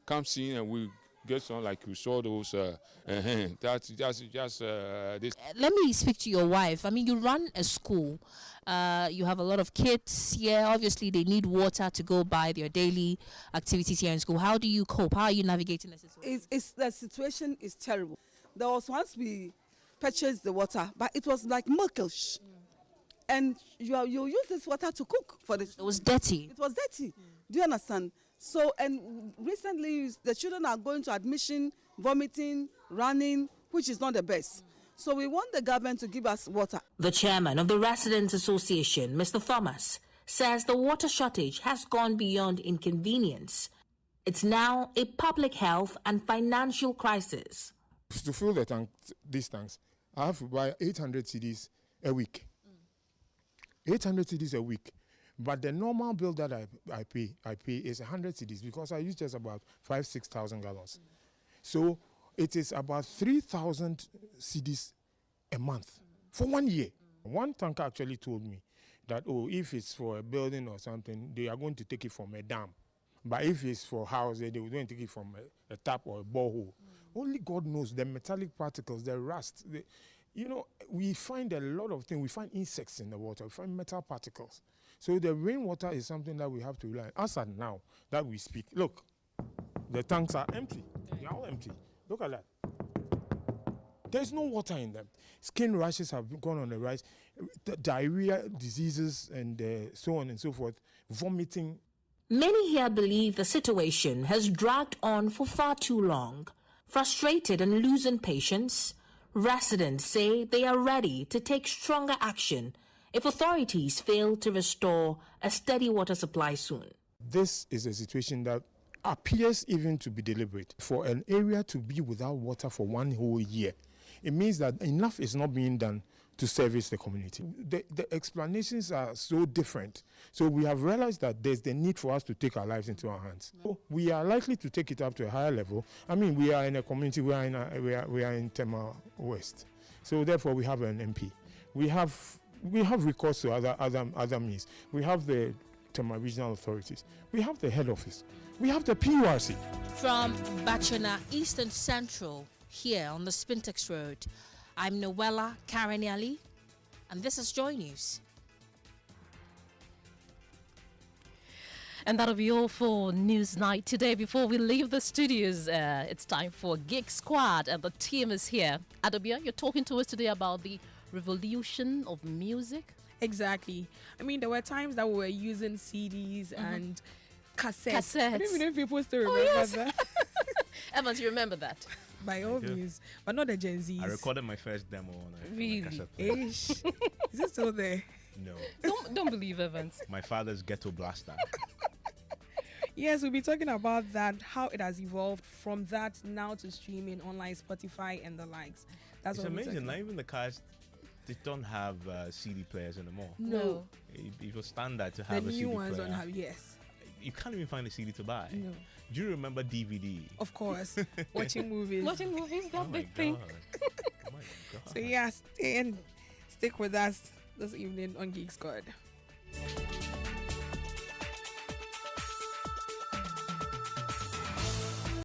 Speaker 17: comes in and we get some, like you saw those, that's just this.
Speaker 1: Let me speak to your wife. I mean, you run a school. You have a lot of kids here. Obviously, they need water to go by their daily activities here in school. How do you cope? How are you navigating the situation?
Speaker 18: The situation is terrible. There was once we purchased the water, but it was like milkish. And you use this water to cook for the.
Speaker 1: It was dirty.
Speaker 18: It was dirty. Do you understand? So, and recently the children are going to admission, vomiting, running, which is not the best. So we want the government to give us water.
Speaker 23: The chairman of the Residents Association, Mr. Thomas, says the water shortage has gone beyond inconvenience. It's now a public health and financial crisis.
Speaker 19: To fill these tanks, I have to buy 800 cedis a week. 800 cedis a week. But the normal bill that I pay is 100 cedis because I use just about 6,000 gallons. So it is about 3,000 cedis a month for 1 year. One tanker actually told me that, if it's for a building or something, they are going to take it from a dam. But if it's for house, they will going to take it from a tap or a borehole. Only God knows the metallic particles, the rust. We find a lot of things. We find insects in the water. We find metal particles. So the rainwater is something that we have to rely on. As at now that we speak, look, the tanks are empty. They are all empty. Look at that. There's no water in them. Skin rashes have gone on the rise. Diarrhea, diseases, and so on and so forth. Vomiting.
Speaker 23: Many here believe the situation has dragged on for far too long. Frustrated and losing patience, residents say they are ready to take stronger action if authorities fail to restore a steady water supply soon.
Speaker 19: This is a situation that appears even to be deliberate. For an area to be without water for 1 whole year, it means that enough is not being done to service the community. The explanations are so different. So we have realized that there's the need for us to take our lives into our hands. So we are likely to take it up to a higher level. I mean, we are in a community, we are in Tema West. So therefore we have an MP. We have recourse to other means. We have the Tema regional authorities. We have the head office. We have the PURC.
Speaker 1: From Bachona Eastern Central, here on the Spintex Road, I'm Noella Kareniali, and this is Joy News.
Speaker 12: And that'll be all for Newsnight today. Before we leave the studios, it's time for Gig Squad, and the team is here. Adobia, you're talking to us today about the revolution of music.
Speaker 2: Exactly. I mean, there were times that we were using CDs and cassettes. I don't even know if people still remember that.
Speaker 12: Evans, you remember that?
Speaker 2: By all means, but not the Gen Zs.
Speaker 6: I recorded my first demo on a
Speaker 2: Really?
Speaker 6: cassette player.
Speaker 2: Ish. Is it still there?
Speaker 6: No.
Speaker 12: Don't believe Evans.
Speaker 6: My father's ghetto blaster.
Speaker 2: Yes, we'll be talking about that, how it has evolved from that now to streaming online, Spotify and the likes. That's
Speaker 6: It's
Speaker 2: what
Speaker 6: amazing. Not even the cars, they don't have CD players anymore.
Speaker 2: No.
Speaker 6: It was standard to
Speaker 2: The
Speaker 6: have a CD
Speaker 2: new ones
Speaker 6: player.
Speaker 2: don't have, yes.
Speaker 6: You can't even find a CD to buy.
Speaker 2: No.
Speaker 6: Do you remember DVD?
Speaker 2: Of course. Watching movies.
Speaker 12: Watching movies, that big thing.
Speaker 6: Oh my God.
Speaker 2: So yeah, stick with us this evening on Geek Squad.